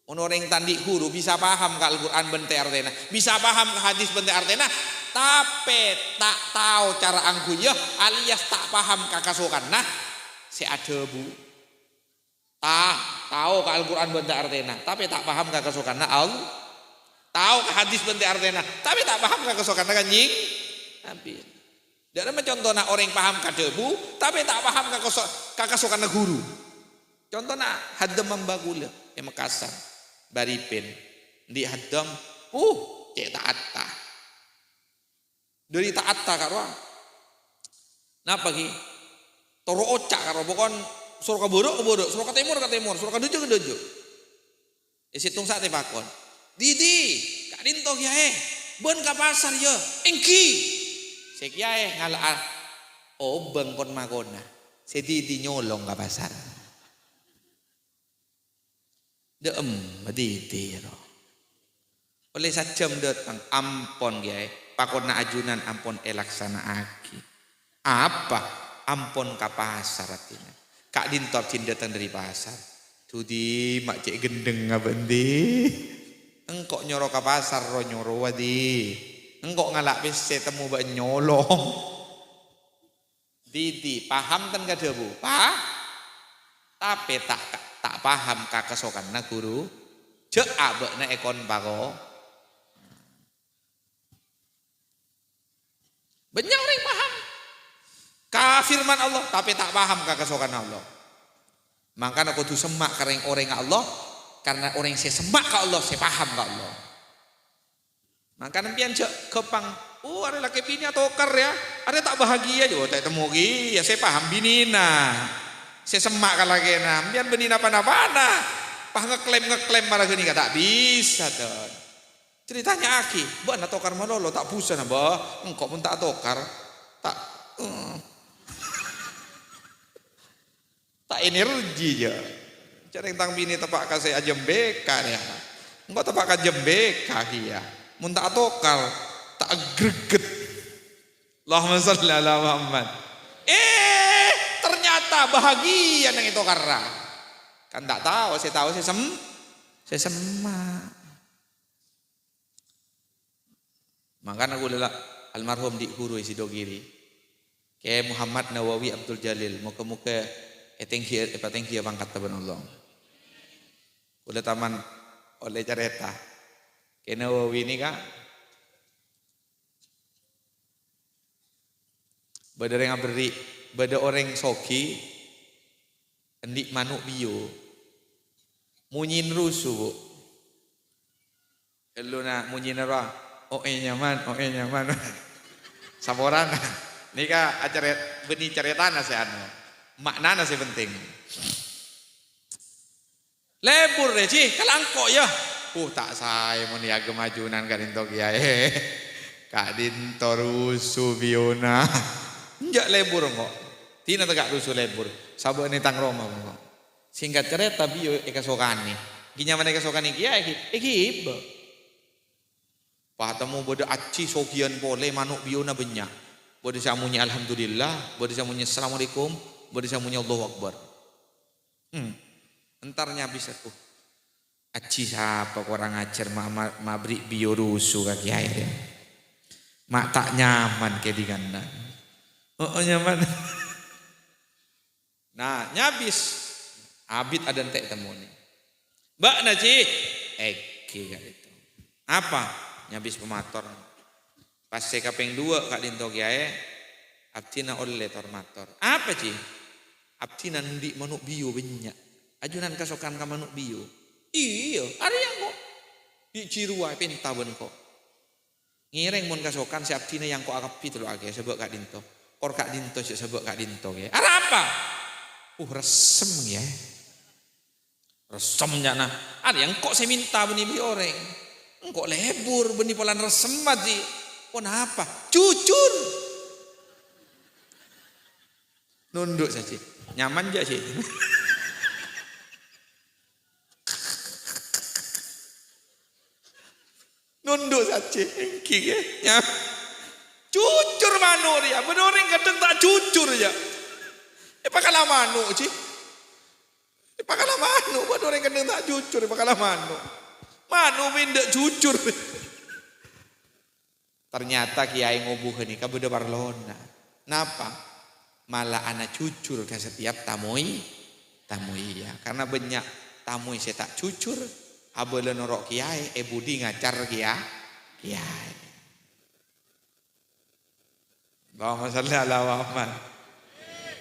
Orang tandik guru bisa paham ke Al-Quran bente artena. Bisa paham ke hadis bente artena. Tapi tak tahu cara angkunya alias tak paham kakasukan. Nah, si adebu tak tahu ke Al-Quran bente artena, tapi tak paham kakasukan. Nah, Allah tahu ke hadis bente artena, tapi tak paham kakasukan. Nah, kanjing Nabi. Dari contohnya orang paham kadebu, tapi tak paham kakasukan guru. Contohnya hadam membagula yang Makassar, Baripin di hadam, cek taata. Dari taata karo. Napa ki? Toro ocak karo pokon suruh ke bodoh, suruh ke timur, suruh ke dojo. Situng sak te pakon. Didi, Kak Dinto kiai, ben ka pasar ya. Engki. Se kiai ngalah. Oh, beng kon makona. Se Didi nyolong ka pasar. Deem Didi ro. Oleh sajam datang ampon kiai. Pakona ajunan ampun elaksana aki. Apa? Ampun ka pasar artinya. Kak Dintop cin datang dari pasar. Tudi mak cek gendeng ngabendi. Engkok nyoro ka pasar ro nyoro wadi. Engkok ngalak pese temu bak nyolong. Didi paham tan kadebu? Tapi tak paham ka kesokan na guru. Cek abek na ekon bako. Banyak orang paham firman Allah tapi tak paham kekesokan Allah. Maka aku tuh semak karena orang Allah, karena orang saya semak ke Allah, saya paham ke Allah. Maka nempian cek kepang, ada laki bini atau kar ya, ada tak bahagia juga, tak temu ya saya paham binina, saya semak kalau kena, nempian benina apa-apa, pah ngeklaim malah gini tak bisa tuh. Ceritanya aki, bah nak tokar malolo tak pusat bah, engkau pun tak tokar, tak tak energi je. Cari tang bini tepak kasih aja beka ya, engkau tepak aja beka ya, mun tak tokar, tak greget. Allahumma sholli ala Muhammad. Ternyata bahagia nang itu karena kan tak tahu, saya semak. Makanya aku lelak almarhum di guru isi dogiri. Kayak Muhammad Nawawi Abdul Jalil. Muka-muka tengki pangkat taban Allah. Udah taman oleh cerita. Kayak Nawawi ini kak. Bada orang beri, bada orang soki. Endik manuk bio. Munyin rusuh. Kalau nak munyin apa? nyaman. Saboran. Nika acara benih ceritana sih anu. Maknana sih penting. Lebur deh sih, kalangkok ya. Tak saya mau niaga majunan Kak Dinto kiai. Kak Dinto rusuh biona. Enggak lebur kok. Tina tegak rusuh lebur. Sabar ini tang Roma kok. Singkat cerita bio ekasokani. Ginyaman ekasokani kiai iba. Pahatamu bodo aci sogian boleh manuk biona banyak. Bodo samunya alhamdulillah, bodo samunya assalamualaikum, bodo samunya Allahu akbar. Entarnya bisa tuh. Aci siapa orang ajar mabrik bio rusuh kaki air. Mak tak nyaman kayak di ganda. Nyaman. Nah, nyabis. Abid ada entek temu nih. Mbak Naci, kayak itu. Apa? Nyabis pemator. Pas saya kapeng 2 Kak Dinto kiai, abdina oleh tormator. Apa sih? Abdi nanti manuk bio banyak. Ajunan kasokan ka manuk bio. Iya, ada yang kok. Di Cirua penta ben kok. Ngireng mun kasokan si abdina yang kok akapi telu age sebab kak dinto. Kor kak dinto sih sebab kak dinto ge. Ada apa? Resem ya. Resemnya nah. Ada yang kok saya minta beni beli orang. Kok lebur beni polan resem aja. Pon apa? Cucur. Nunduk saja. Nyaman aja sih. Nunduk saja. Engki ya. Cucur manuk dia. Benerin kadang tak cucur ya. Pakalah manuk sih. Pakalah manuk. Benerin kadang tak cucur. Pakalah manuk. Manuk mindak cucur. Ternyata kiai ngobuh ini kabeh barlona. Napa? Malah anak cucur ke setiap tamui ya. Karena banyak tamui saya tak cucur. Abele norok kiai, budi ngacar kiai. Allahumma shalli ala Muhammad.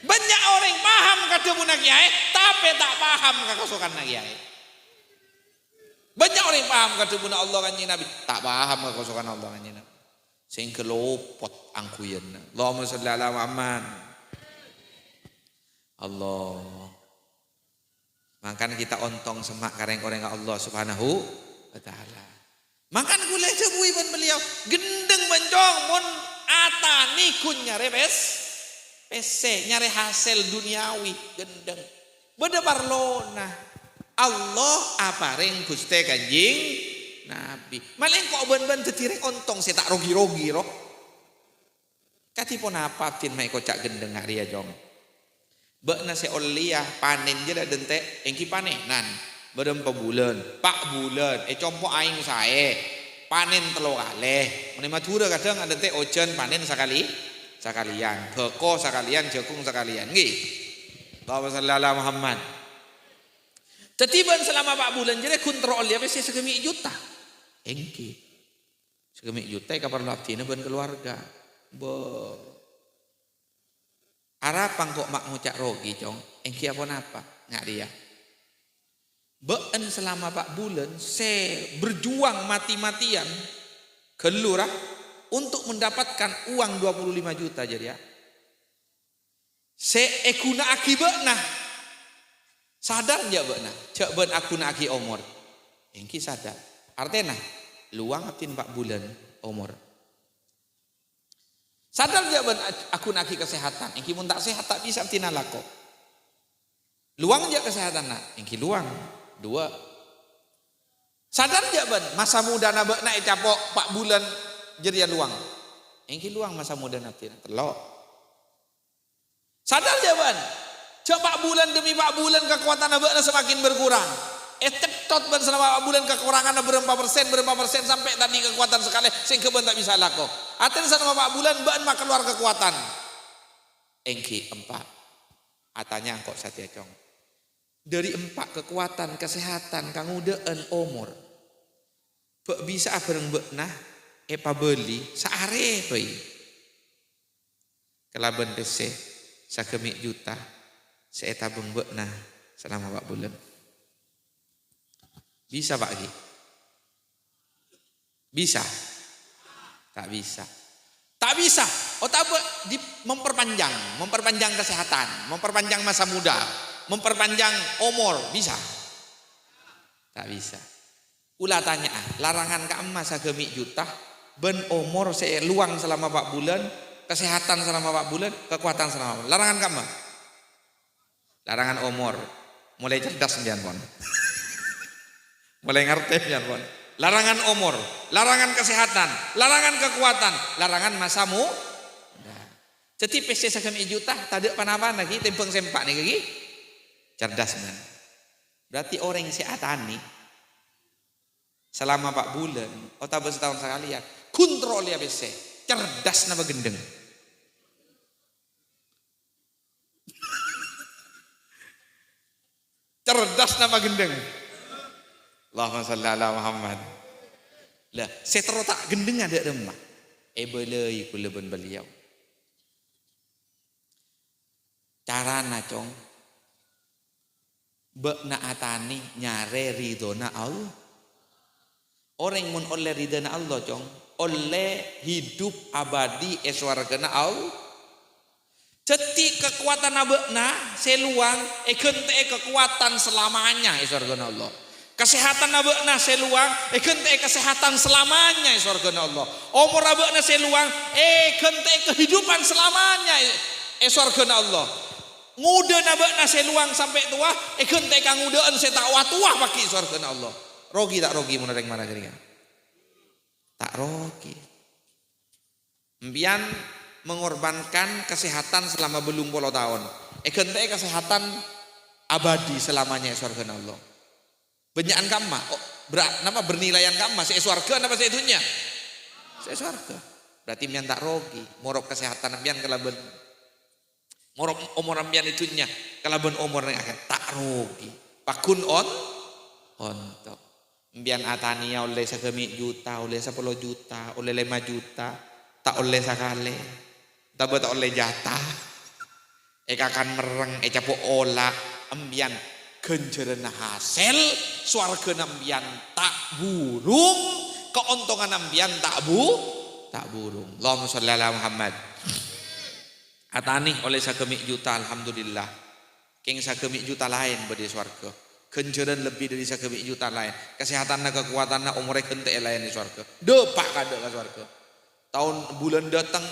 Banyak orang paham kata buna kiai, tapi tak paham kekasukan kiai. Banyak orang paham kata buna Allah kanjeng Nabi, tak paham kekasukan Allah kanjeng Nabi. Sing kelopot angkuyeun. Allahumma shalli ala Muhammad. Allah. Makan kita ontong semak kareng koreng Allah Subhanahu wa taala. Makan gulai jebui ban beliau gendeng bencong mun atani kun nyare pese nyare hasil duniawi gendeng. Beda barlona. Allah apareng Gusti Kanjing Nabi. Maleng kok ban-ban tetireng ontong saya tak rogi-rogi roh. Katipun apa tin mai kocak gendeng hari ya jong. Bakna se oliyah panen je dah dentek engki panenan berempa bulan pak bulan compo aing sae panen telo kaleh mene madura kadang ada teh ojen panen sekalian beko sekalian jagung sekalian nggih Allahumma shalli ala Muhammad. Tetiban selama pak bulan je kontrol ya wis segemi juta engki segemi juta kabar labdina ben keluarga Arapang kok mak ngucak rogi cong engki apa nggak dia been selama 4 bulan saya berjuang mati-matian ke lurah untuk mendapatkan uang 25 juta jadi ya saya ekuna akibat nah sadar nggak bekna cak ben akuna aki omor engki sadar artinya luang atin 4 bulan omor sadar dia ben aku naki kesehatan. Engki mun tak sehat tak bisa tina lako. Luang je kesehatan nak. Engki luang. 2. Sadar je ben masa muda na beuk na capok 4 bulan jadi luang. Engki luang masa muda na tina telok. Sadar je ben cak 4 bulan demi 4 bulan kekuatan na beuk na semakin berkurang. Tetot ben selama 4 bulan kekurangan berapa persen sampai tadi kekuatan sekali sing keben tak bisa lako. Aten selama 4 bulan ben mak keluar kekuatan. Engki 4. Atanya kok satya cong. Dari 4 kekuatan kesehatan kang udeun umur. Bek bisa bareng beunah pabeli saare bae. Kelaban teh sakemi juta saeta beung beunah selama 4 bulan. Bisa Pak Gi? Bisa? Tak bisa. Tak bisa. Oh tak memperpanjang kesehatan, memperpanjang masa muda, memperpanjang umur, bisa? Tak bisa. Ulah tanya, larangan ka emas sagemi juta, ben umur saya luang selama 4 bulan, kesehatan selama 4 bulan, kekuatan selama 4 bulan. Larangan ka emas? Larangan umur. Mulai cerdas njan pon. Mulai ngerti ya pon. Larangan umur, larangan kesehatan, larangan kekuatan, larangan masamu. Jadi PC sagemi juta tadi panapa lagi tempeng sempak nih lagi. Cerdas man. Berarti orang yang seatani selama 4 bulan atau setahun sekalian kontrol ya PC. Cerdas nama gendeng. Cerdas nama gendeng. Allahumma shalli ala Muhammad. Lah, saya terotak gendeng ada remah. Belei kula ben beliau. Carana cong bekna atani nyare ridona Allah. Orang mun oleh ridona Allah cong, oleh hidup abadi eswargana Allah. Cetik kekuatan abekna seluang ekente kekuatan selamanya eswargana Allah. Kesehatan abekna seluang ekente kesehatan selamanya eswargana Allah. Umur abekna seluang ekente kehidupan selamanya eswargana Allah. Ngudeun abekna seluang sampai tua ekente kang ngudeun setakwa tua paki eswargana Allah. Rogi tak rogi mun rek marah geuning. Tak rogi. Mbian mengorbankan kesehatan selama belum puluh tahun. Ekente kesehatan abadi selamanya surga Allah. Benyakan kamma, napa bernilaian kamma se surga napa se dunya? Se surga. Berarti mian tak rogi, morok kesehatan mian kalaben morok umur mian itunya kalaben umur ning akeh tak rogi. Pakun ontok. Mbian atania oleh 1 juta, oleh 10 juta, oleh 5 juta, tak oleh sakale. Tak oleh jatah. Eka akan mereng, eka po olah ambian genjeren hasil swarga ambian tak burung, keuntungan ambian tak burung. Allahumma sholli ala Muhammad. Atani oleh 1 juta alhamdulillah. King 1 juta lain bade swarga. Genjeren lebih dari 1 juta lain. Kesehatanna kekuatanna umure henteu lain di swarga. Depak kade ka swarga. Tahun bulan datang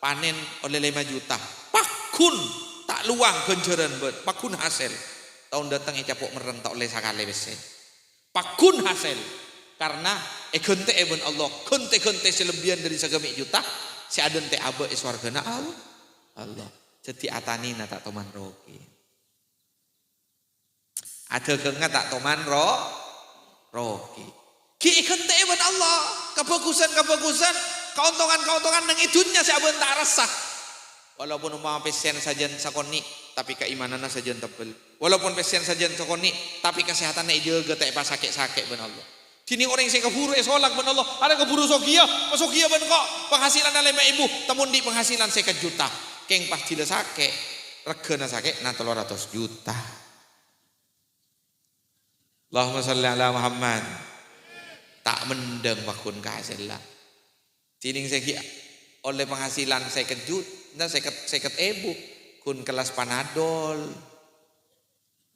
panen oleh 5 juta. Pakun tak luang genjeren bet. Pakun hasil. Tahun datang capok mereng tak oleh sakale bese. Pakun hasil. Karena ekente eben Allah. Kente selebihan dari 1 juta. Si aden te abe swargana Allah. Jadi atanina tak toman rogi. Ada kenga tak toman rogi. Ki ekente eben Allah. Kebagusan keuntungan nang idunya si aben tak resah. Walaupun umpama pesen sajen sakoni tapi keimananna sajen tebel. Walaupun pesen sajen sakoni tapi kesehatannya jaga tak pas sakit ben Allah. Kini orang sing keburu solak ben Allah, ada keburu sogia ben kok penghasilan 5 ibu, temun di penghasilan 50 juta. Keng pas dile sake, regana sake na 300 juta. Allahumma sholli ala Muhammad. Tak mendeng pakun kahasil lah. Tining segi oleh penghasilan 50 juta, 50 ibu kun kelas panadol.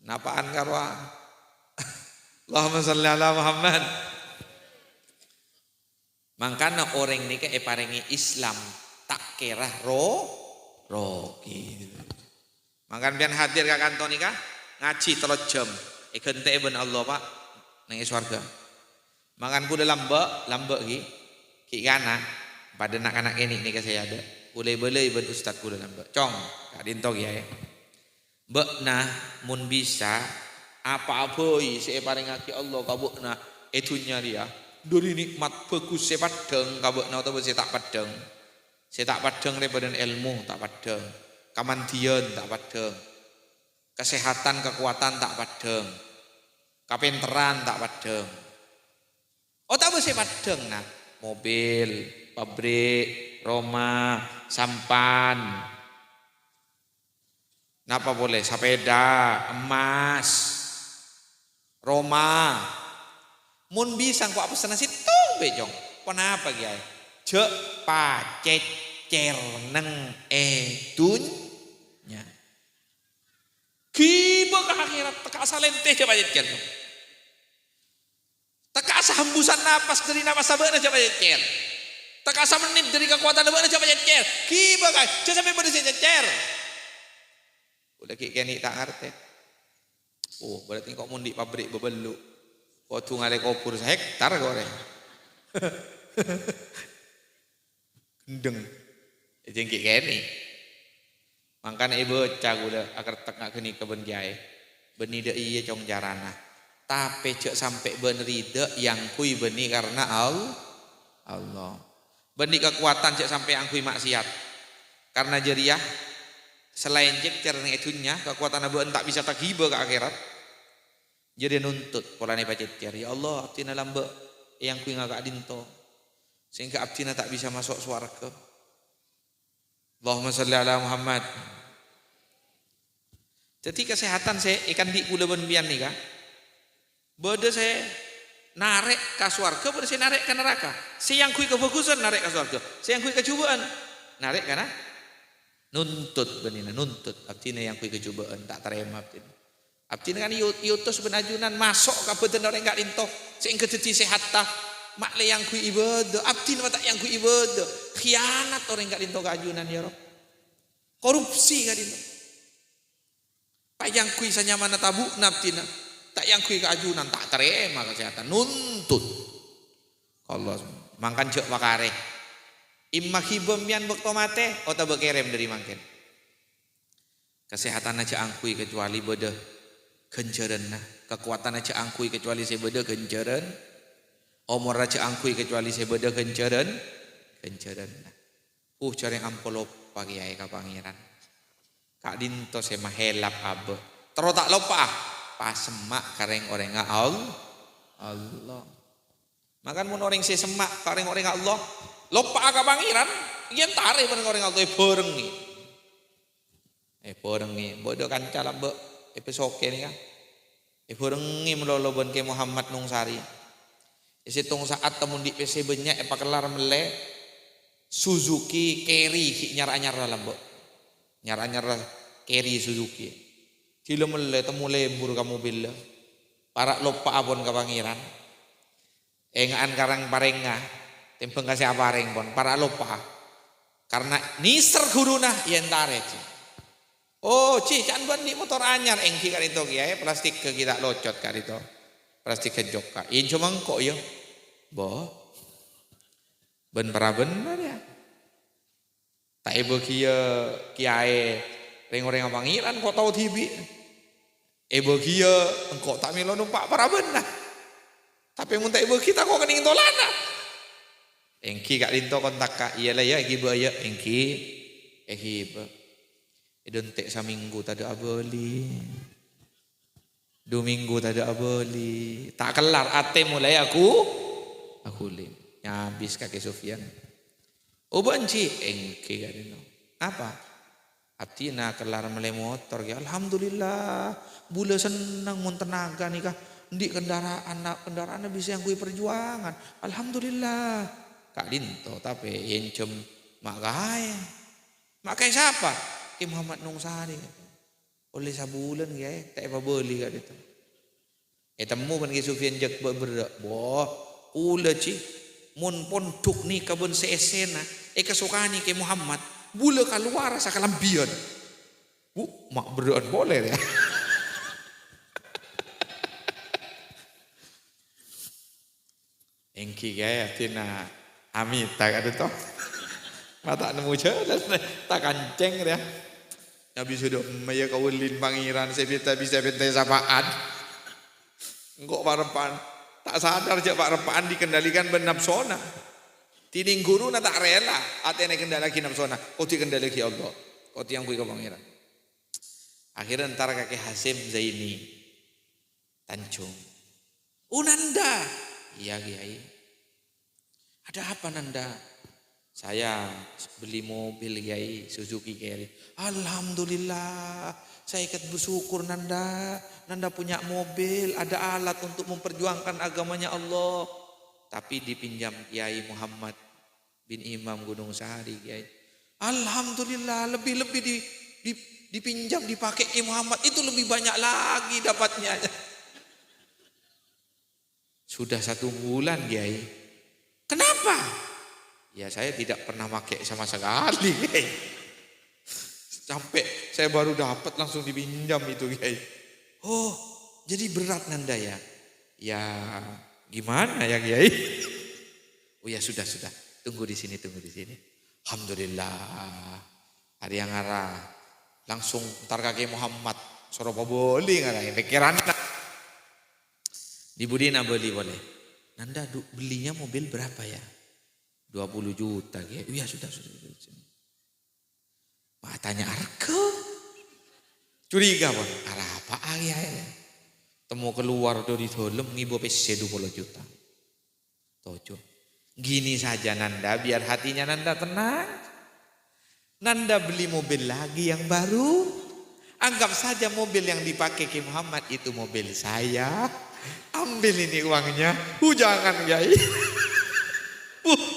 Napaan karwa? Allahumma sholli ala Muhammad. Mangkana orang ni ke paringi Islam tak kira rogi. Mangkan pian hadir ka kantor ni ka ngaji 3 jam. Ekente ben Allah Pak nang swarga. Mangan ku lambe ki kana pada anak-anak ini ke saya ada. Boleh ben ustaz ku dalam cong ka dinto ya. Bekna mun bisa apa-apa se paringake Allah kabukna etunya dia. Dari nikmat bagus se padeng kabukna utawa se tak padeng. Se tak padeng daripada ilmu tak padeng. Kamandian tak padeng. Kesehatan kekuatan tak padeng. Kapinteran tak padeng. Oh tak bisa padeng nah. Mobil, pabrik, rumah, sampan. Napa boleh? Sepeda, emas, Roma. Mun bisa kok apa sana situ bejong. Kenapa kiai? Cek pacet cerneng dunya. Kiba ke akhirat teka salente coba cer. Teka asa hembusan napas dari napas sabana coba cer. Teka asa menit dari kekuatan sabana coba cer. Kiba kai, coba sampai pada cer. Udah kini tak ngerti. Oh, berarti kok mundi pabrik bebelu. Waktu ngale kopur hektar goreng. Gendeng. Jengki kene. Mangkana ibu cak udah akar tengah kini keben kiai. Beni de iya cong jarana. Tapi cek sampai beneri de yang kui beni karena Allah. Beni kekuatan cek sampai yang kui maksiat. Karena jeriah selain cek cereng itunya kekuatan abu tak bisa tak hiba ke akhirat. Jadi nuntut polane pacet cer. Ya Allah abdina lambe yang kui ngagak dinto. Sehingga abdina tak bisa masuk swarga. Allahumma sholli ala Muhammad. Jadi kesehatan saya ikan di kula benbian nih kak. Beda saya narik ke swarga, beda saya narik ke neraka. Saya yang kui kebagusan narik ke swarga. Saya yang kui kecubaan narik karena nuntut benina nuntut. Abtina yang kui kecubaan tak terima abtina. Abtina kan yutus benajunan masuk ke beden orang enggak lintoh. Saya yang kedeti sehat tah. Mak le yang kui ibadah. Abtina tak yang kui ibadah. Khianat orang enggak lintoh keajunan ya roh. Korupsi enggak lintoh. Pak yang kui sanya mana tabu naptina. Tak yang kui keajunan tak terima kesehatan nuntut. Allah mangkan cek makare. Imma hibam yan bekto mate ota bekerem dari mangken. Kesehatan aja angkui kecuali beda kenjeren nah. Kekuatan aja angkui kecuali saya beda kenjeren. Omor aja angkui kecuali saya beda kenjeren. Kenjeren nah. Cari ampolop pagi ayah ka pangeran. Kak dinto saya mahelap abe. Terus tak lupa pas semak kareng orang Allah. Makan mun orang saya semak kareng orang Allah. Lupa ka pangeran. Yen tare bareng orang Allah berengi. Berengi. Bodoh kan calam be episoke ni kan. Berengi melolo ben ke Muhammad nung sari. Isitung saat temun di PC banyak kelar mele Suzuki Carry nyara-nyara dalam be. Nyara-nyara Carry Suzuki. Kilo mele temu lembur ka mobil. Para lupa abon ka pangeran. Engaan karang parenga. Tempeng kasih apareng pon. Para lupa. Karena niser guruna yen tarik. Oh, can ban di motor anyar engki kali itu kiai plastik ke kita locot kali itu. Plastik kejok ka. In cuma kok ya. Boh. Ben para bener ya. Tak ibu kiai reng-reng pangeran kok tahu tibi. Ibu kia engkau tak milo numpak para bener. Tapi mun tak ibu kita kok kening tolana. Engki kak linto kontak kak iyalah ya ibu ya engki ibu. Idontek saminggu tak ada abeli. 2 minggu tak ada abeli. Tak kelar ate mulai aku lim. Habis kakek Sufyan. Oh banci engke kadino. Apa? Abtina kelar melai motor ya. Alhamdulillah. Bula senang mun tenaga nih kah. Di kendaraan bisa yang kui perjuangan. Alhamdulillah. Kak Dinto tapi yencem makai siapa? Ki Muhammad Nungsari. Oleh sabulan ya, tak apa beli kat itu. Temu kan ki Sufyan jak berberak. Boh, ula ci. Mun ponduk ni kabun seesena. Kesukaan ni ke Muhammad. Bula keluar rasa kalambian. Mak berdoa boleh ya. Engki gaya tina amita kat itu. Mata nemu jalan tak kanceng dia. Nabi sudah maya kawulin pangeran sebita bisa bentai sapaan. Engkau parepan tak sadar je pak repaan dikendalikan ben nafsona. Tining guru na tak rela atene kendalaki nafsona. Kau dikendalaki Allah. Kau tiang kui ke pangeran. Akhirnya ntar kakek Hasim Zaini Tanjung. Nanda. Iya kiai. Ada apa Nanda? Saya beli mobil kiai Suzuki Carry. Alhamdulillah. Saya ikut bersyukur Nanda. Nanda punya mobil, ada alat untuk memperjuangkan agamanya Allah. Tapi dipinjam Kiai Muhammad bin Imam Gunung Sahari kiai. Alhamdulillah lebih-lebih dipinjam dipakai Kiai Muhammad itu lebih banyak lagi dapatnya. Sudah 1 bulan kiai. Kenapa? Ya saya tidak pernah pakai sama sekali kiai. Sampai saya baru dapat langsung dipinjam itu kiai. Oh jadi berat Nanda ya. Ya gimana ya kiai? Oh ya sudah. Tunggu di sini. Alhamdulillah. Hari yang ngarah. Langsung ntar kakek Muhammad. Soropa boleh ngarah. Pikiran. Di Budina beli boleh. Nanda belinya mobil berapa ya? 20 juta kiai. Oh ya sudah. Tanya harga. Curiga pun. Arah apa ya? Temu keluar dari dalam ngibu PC 20 juta. Tojo. Gini saja Nanda biar hatinya Nanda tenang. Nanda beli mobil lagi yang baru. Anggap saja mobil yang dipakai Ki Muhammad itu mobil saya. Ambil ini uangnya. Jangan Kiai.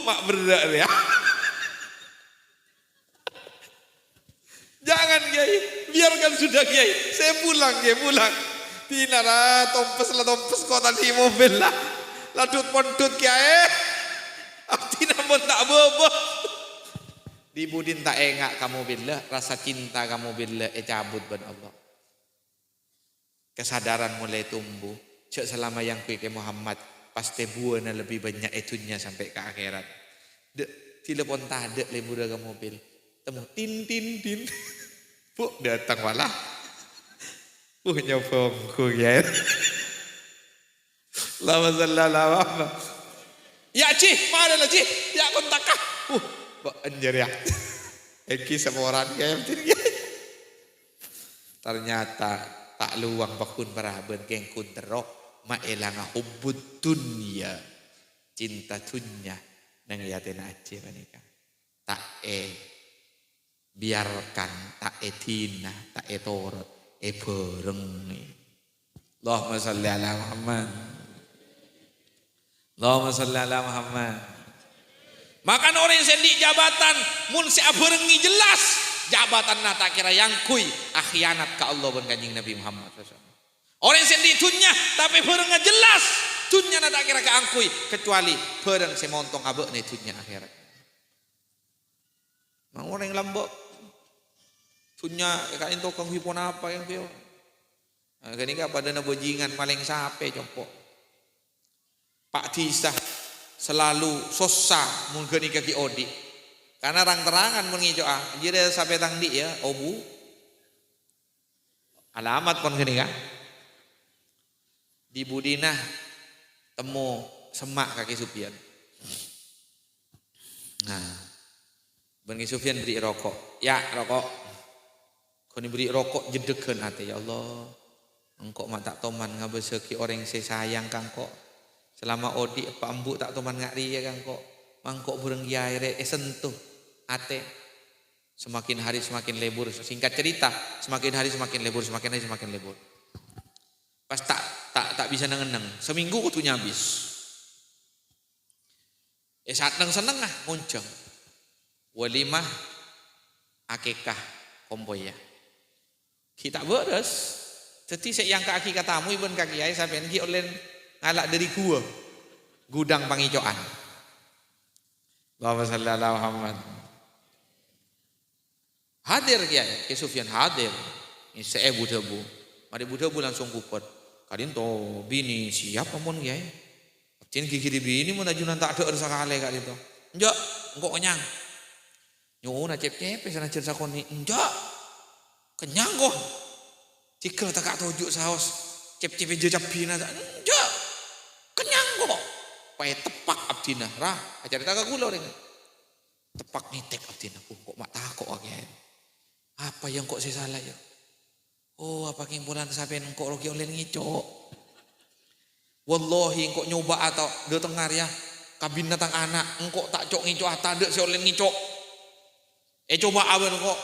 Mak berat ya. Jangan Kiai. Biarkan sudah Kiai. Saya pulang Kiai, pulang. Tina lah tompes kok tadi mobil lah. Ladut pondut Kiai. Tina pun tak bobot. Dibudin tak engak kamu bila, rasa cinta kamu bila cabut ben Allah. Kesadaran mulai tumbuh. Cek selama yang kui ke Muhammad pasti buana lebih banyak itunya sampai ke akhirat. Dek telepon tadek le muda ke mobil. Temu tin. Bu datang malah. Nyopongku ya. Lama sallallahu. Ya Cih, mana lah Cih? Ya kontakah. Anjir ya. Eki sama orang kayak ternyata tak luang bakun paraben geng kunterok maelanga hubbud dunya. Cinta dunya nang yaten aja panika. Tak biarkan tak tina tak torot bareng. Allahumma shalli ala Muhammad. Allahumma shalli ala Muhammad. Makan orang yang sendi jabatan mun si aberengi jelas jabatan nata kira yang kui akhianat ke Allah dan kanjing Nabi Muhammad SAW. Orang yang sendi dunya tapi berenga jelas dunya nata kira ke angkui kecuali bereng semontong abek nih dunya akhirat. Mang orang yang lambok dunya kain tokang hipon apa yang kyo. Kini ka pada na bojingan maling sape compok. Pak Tisah selalu sosa mun geni kaki odi karena terang-terangan mun ngijo jadi sampai tang di ya obu alamat pun geni kan di Budinah temu semak kaki Sufyan. Nah ben Sufyan beri rokok ya rokok kau beri rokok jedekeun ate ya Allah engkau mak tak toman ngabeseki orang yang sayang kang kok. Selama odi apa ambu tak toman ngari ya kang kok mangkok bureng kiai sentuh ate semakin hari semakin lebur. Singkat cerita semakin hari semakin lebur, semakin hari semakin lebur. Pas tak bisa nengeneng seminggu kutunya habis. Saat neng seneng muncung walimah akikah komboya kita beres. Jadi saya yang kaki katamu ibn kaki kiai sampai ngi olen ngalak dari gua gudang pangicoan. Allahumma shalli ala Muhammad. Hadir Kiai, Ki Sufyan hadir. Ini saya budabu. Mari budabu langsung kupot. Kadin to bini siapa mon Kiai? Cin gigi di bini mun ajunan tak ada sakale kak itu. Enjak, engkau kenyang. Nyuwun cep-cep sana cerita koni. Enjak. Kenyang kok. Cikal tak kak tojuk saos cep-cep jejak bina. Enjak. Kenyang kok. Pae tepak abdina rah acara tak kula ring. Tepak nitek abdina kok mak takok akeh. Apa yang kok saya salah ya? Oh, apa kimpulan sampean kok roki oleh ngicok. Wallahi kok nyoba atau de tengar ya kabin datang anak engkau tak cok ngicok ata de si oleh ngicok. Coba awen kok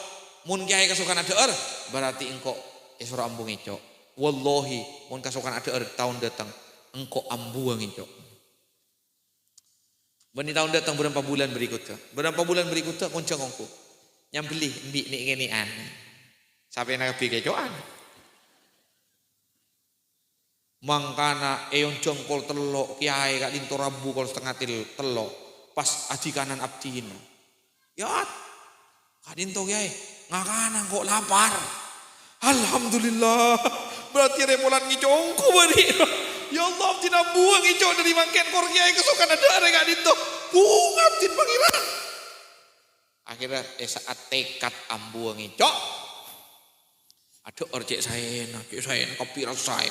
mun kiai kasukan adeer berarti engkau isra ambu ngicok. Wallahi mun kasukan adeer tahun datang engkau ambu ngicok. Bani tahun datang berapa bulan berikutnya? Berapa bulan berikutnya kuncang ongku. Yang beli mbik nik ngenian. Sampai nak bi kecoan. Mangkana eyon jengkol telok kiai kak dinto rabu kol setengah telok pas aji kanan abdina. Ya kak dinto kiai ngakanan kok lapar. Alhamdulillah berarti remolan ngicongku bari. Ya Allah abdina buang ngicok dari mangken kor kiai kesukaan ada kak dinto. Buang abdin pangeran. Akhirnya saat tekad ambu ngicok ada orjek saya kopi rasai.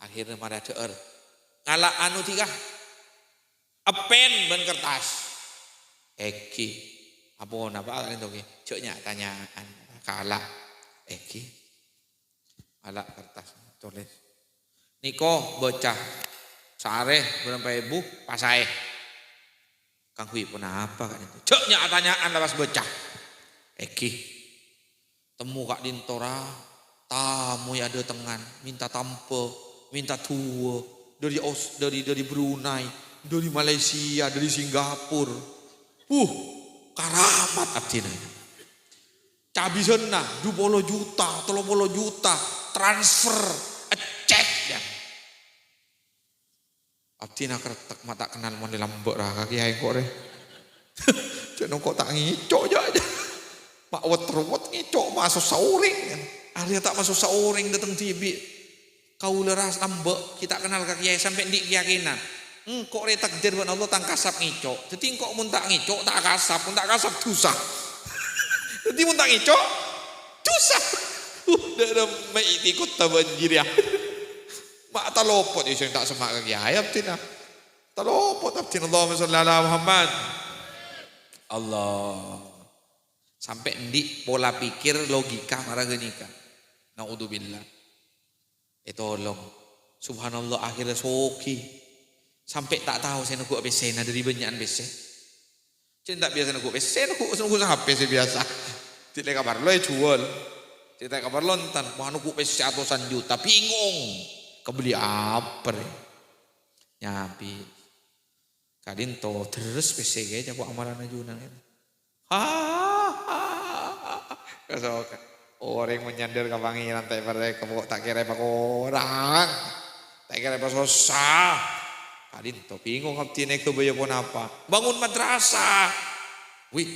Akhirnya pada ada ngala anu tiga pen ban kertas Eki apa kalian tahu ke coknya tanyaan kala Eki ala kertas tulis niko bocah sare berapa ibu pasai kang hui pun apa kan itu coknya tanyaan lepas bocah Eki temu Kak Dintora, tamu yang ada tengan, minta tampe, minta tua dari Brunei, dari Malaysia, dari Singapura. Karamat abdina. Cabisan nah 20 juta, 30 juta transfer, cek ya. Abdina kertek mata kenal mau dilambok lah kaki ayah kok re. Jangan kok tak ngicok aja. Mak wet ngicok masuk sauring kan. Arya tak masuk sauring datang tibi. Kau leras lambok kita kenal kaki ayah sampai di keyakinan. Kok re takdir buat Allah tang kasap ngicok. Jadi kok mun tak ngicok tak kasap dosa. Jadi mun tak ngicok dosa. Udah mai ikut ta banjir ya. Mak talopot iso tak semak kaki ayah tina. Talopot tina Allahumma shalli ala Muhammad. Allah. Sampai ndi pola pikir logika marah genika. Naudzubillah. Tolong. Subhanallah akhirnya soki. Sampai tak tahu saya nunggu ABC dari banyakan BC. Cinta biasa nunggu BC, nunggu HP sih biasa. Tidak kabar lo jual. Tidak kabar lontan, mau nunggu BC ratusan juta, bingung. Kebeli apa? Nyabi. Kadin to terus BC aja kok amalan ajunan itu. Kesok. Orang menyandar ke pangeran tak mereka kok tak kira apa orang. Tak kira apa susah. Kadin to bingung abdine kebaya pun apa. Bangun madrasah. Wih,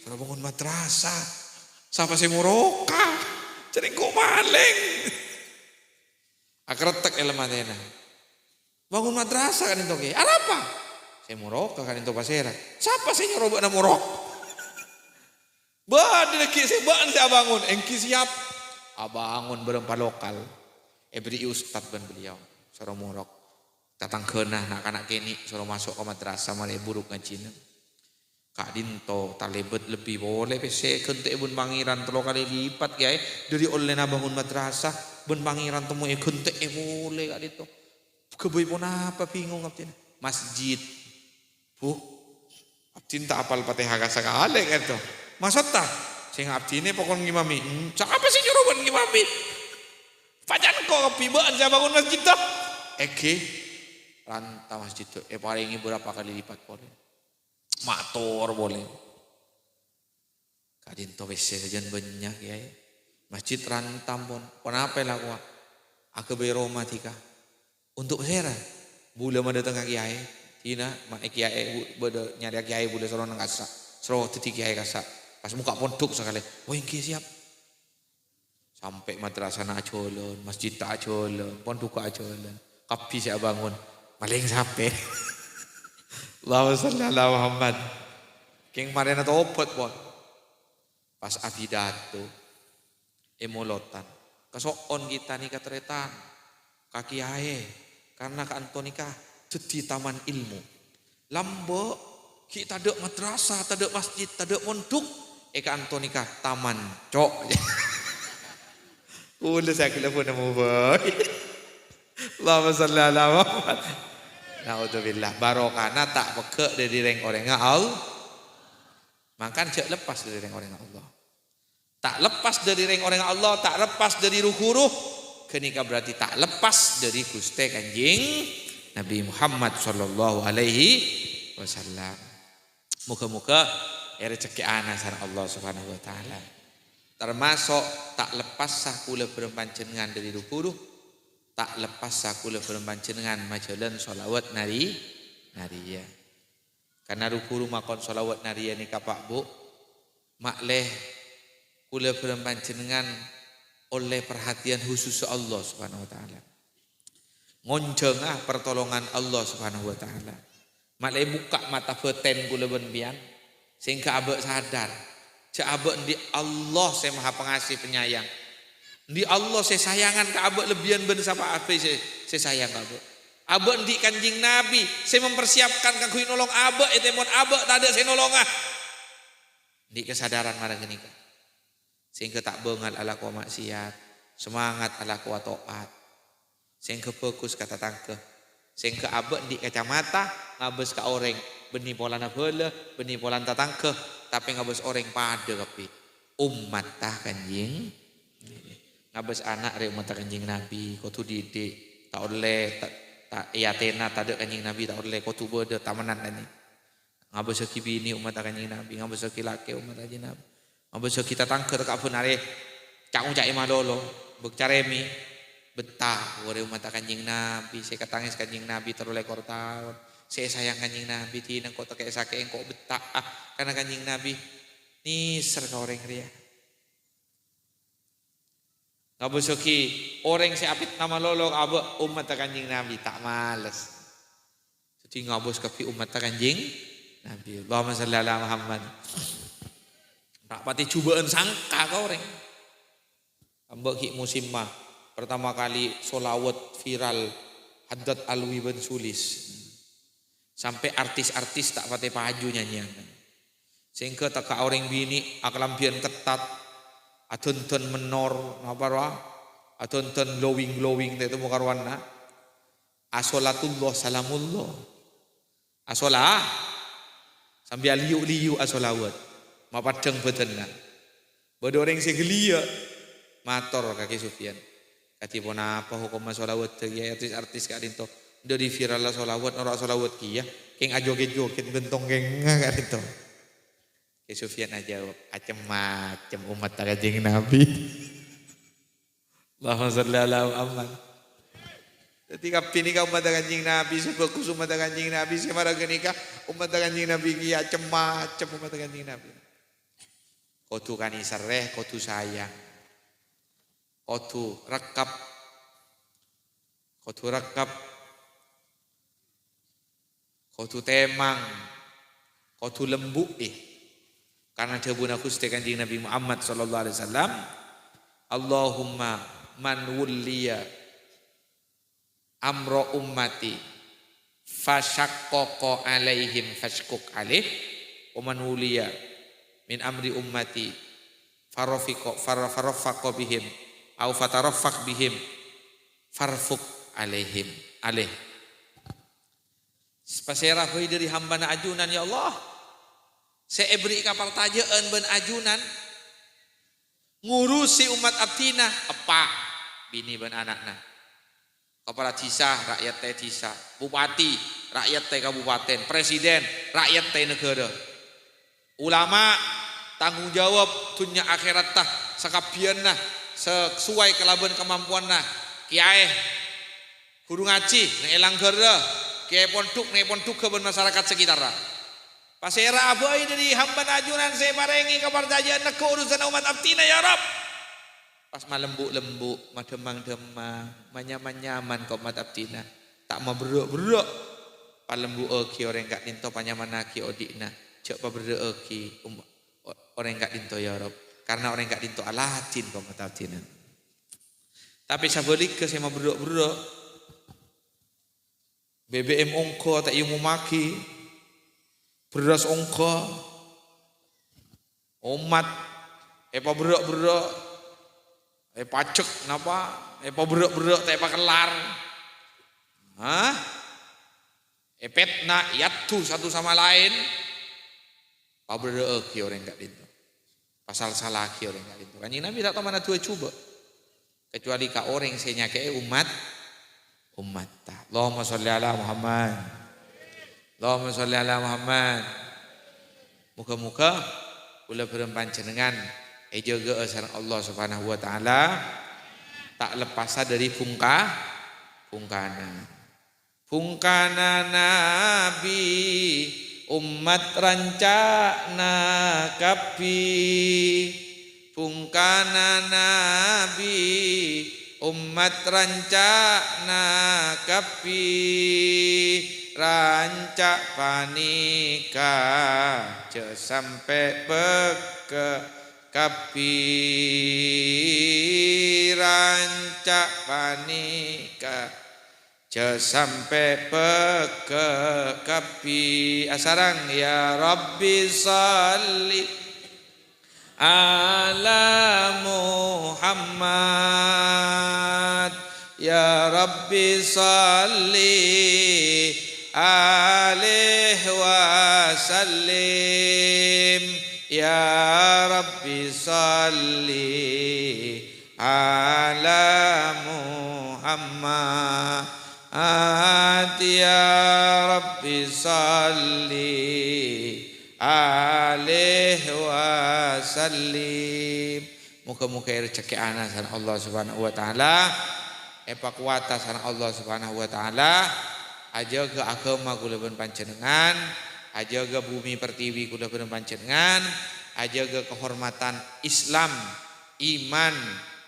suruh bangun madrasah. Siapa si muroka? Jadi kok maling. Akretek elemennya. Bangun madrasah kan itu ke. Apa? Si muroka kan itu pasera. Siapa sih nyuruh nak murok? Ban lagi si ban saya bangun. Engki siap. Abangun berempat lokal. Beri ustad ban beliau. Suruh murok. Datang kena anak-anak kini suruh masuk ke madrasah malah buruk ngajin. Kak Dinto talebet lebih boleh pese kentek bun pangeran 3 kali lipat ya dari oleh bangun madrasah bun pangeran temu kentek boleh Kak Dinto. Keboy pun apa bingung abdin. Masjid. Abdin tak apal Fatihah sekali kan to. Maksud tak? Sing abdine pokon ngimami. Siapa sih nyuruh bun ngimami? Pajan kok pibaan saya bangun masjid to. Ranta masjid itu palingi berapa kali lipat boleh motor boleh kadin to wis sejen banyak ya masjid rantam pun kenapa lah gua aku bayar rumah tika untuk sera bula mah datang ke kiai tina mak kiai beda nyari kiai bula soro nang kasa soro titi kiai kasa pas muka pondok sekali yang siap sampai madrasah na acolon masjid tak acolon pondok acolon kapi saya bangun maling sampai. Allahumma shalli ala Muhammad. King marena to opot pon. Pas abidato emolotan. Kesoon kita nih katretan. Kaki ae karena ka Antonika jadi taman ilmu. Lambo kita ada madrasah, ada masjid, ada pondok. Ka Antonika taman cok. Udah saya telepon nama boy. Allahumma shalli ala Muhammad. Naudzubillah barokana tak peke dari reng orang Allah. Makan cek lepas dari reng orang Allah. Tak lepas dari reng orang Allah, tak lepas dari ruh-ruh. Kenika berarti tak lepas dari Gusti Kanjeng Nabi Muhammad sallallahu alaihi wasallam. Muka-muka rezeki ana sareng Allah Subhanahu wa taala. Termasuk tak lepas sakula berpanjenengan dari ruh-ruh. Tak lepas sakula berpanjenengan majalan sholawat nariya. Karena ruku makon sholawat nariya ni kapak bu makleh kula berpanjenengan oleh perhatian khusus Allah Subhanahu wa taala. Ngoncengah pertolongan Allah Subhanahu wa taala. Makleh buka mata beten kula benbian sehingga abek sadar. Cak abek di Allah saya Maha Pengasih Penyayang. Di Allah saya sayangan ke abek lebihan ben sapa ape saya sayang abek. Abek di Kanjeng Nabi saya mempersiapkan kanggo nolong abek etemon abek tak ada saya nolongah. Di kesadaran marang genika. Sehingga tak bengal ala ku maksiat, semangat ala ku taat. Sehingga fokus kata tangke. Sehingga abek di kacamata ngabes ka oreng beni polana heula, beni polana tatangke tapi ngabes oreng pada kapi. umat tah kanjing ngabes anak re umat kanjing Nabi kau tu didik tak oleh tak iatena tak ada kanjing Nabi tak oleh kau tu berde tamanan ni ngabes ki bini umat kanjing Nabi ngabes ki laki umat kanjing Nabi ngabes kita tangker ka pun are cak malolo bek caremi betah ore umat kanjing Nabi saya katangis kanjing Nabi teroleh kor tahun saya sayang kanjing Nabi tinang kau tekek sakeng kau betah karena kanjing Nabi ni serga orang ria ngabosoki orang si apit nama lolo abe umat kanjing Nabi tak males jadi ngabos kapi umat kanjing Nabi Allahumma shalli ala Muhammad tak pati cubaan sangka kau orang ambek ki musim mah pertama kali solawat viral Haddad Alwi bin Sulis sampai artis-artis tak pati paju nyanyian sehingga tak orang bini aklampian ketat atonton menor apa ra atonton glowing itu muka warna asolatullah salamullah asolah sambil liu asolawat mapadeng betenna bodoreng segelia mator kaki Sufyan kati pun apa hukum asolawat ya artis kak dinto dari viral asolawat ora asolawat kia keng ajoget-joget gentong keng kak dinto Sufyan aja macem umat kanjing Nabi. Allahumma shalli ala Muhammad. Ketika pinika umat kanjing Nabi suka kus umat kanjing Nabi semara genika umat kanjing Nabi ki macem umat kanjing Nabi. Kotu kani sereh, kotu sayang. Kotu rekap. Kotu temang. Kotu lembu karena jabuna Gusti Kanjeng Nabi Muhammad sallallahu alaihi wasallam Allahumma man wulliya amra ummati fasyaqqaqa alaihim fashkuk alaih wa man wulliya min amri ummati faraffaqa bihim au fataraffaq bihim farfuk alaihim alaih spasera hoi dari hamba na ajunan ya Allah saya beri kapal tajaan ben ajunan ngurusi umat abdina apa bini ben anakna kepala desa rakyat teh desa bupati rakyat teh kabupaten presiden rakyat teh negara ulama tanggung jawab dunia akhirat tah sakabianna sesuai kelaban kemampuanna kiai guru ngaji nang elang gerda kiai pondok ke masyarakat sekitar pasera abai dari hamba ajunan saya parengi kabar tajaan ke urusan umat abdina ya Rab. Pas malembu mademang-demang manyaman-nyaman ke umat abdina tak mau beruk palembu eki orang gak dinto panyaman aki odikna cek pa beruk eki orang gak dinto ya Rab karena orang gak dinto alatin ke umat abdina. Tapi sabalik ke saya mau beruk BBM ongko tak imu maki beras ongko umat apa berok pacek napa apa berok tak kelar petna yatu satu sama lain pa berok ki orang gak dinto pasal salah ki orang gak dinto kanjeng Nabi tak tahu mana tua coba kecuali ka orang saya nyake umat ta Allahumma sholli ala Muhammad Allahumma sholli ala Muhammad. Muka-muka kula berem panjenengan jaga sareng Allah Subhanahu wa taala tak lepas dari pungkana Nabi umat rancana kapi pungkana Nabi umat rancana kapi rancak panika je sampai beke kapi rancak panika je sampai beke kapi asarang ya Rabbi salli ala Muhammad ya Rabbi salli alaihi wasallim Ya Rabbi salli ala Muhammad ya Rabbi salli alaihi wasallim. Muka-muka rezeki ana sana Allah Subhanahu wa taala, kuwata sana Allah Subhanahu wa taala, aja ke agama kula ben panjenengan, aja ke bumi pertiwi kula ben panjenengan, aja ke kehormatan Islam, iman,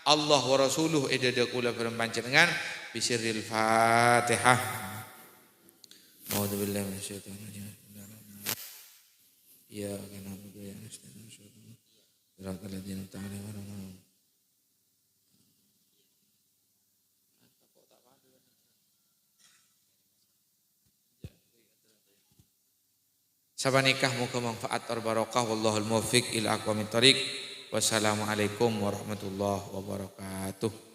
Allah wa rasuluh ededa kula ben panjenengan bisirril Fatihah. A'udzubillahi minasyaitonir rajim. Ya kana budu ya nasta'in syukur. Siratal ladzina ta'ala wa rahmatullahi. Sabanikah muga manfaat barokah wallahul muwaffiq ila aqwamit thoriq. Wassalamualaikum warahmatullahi wabarakatuh.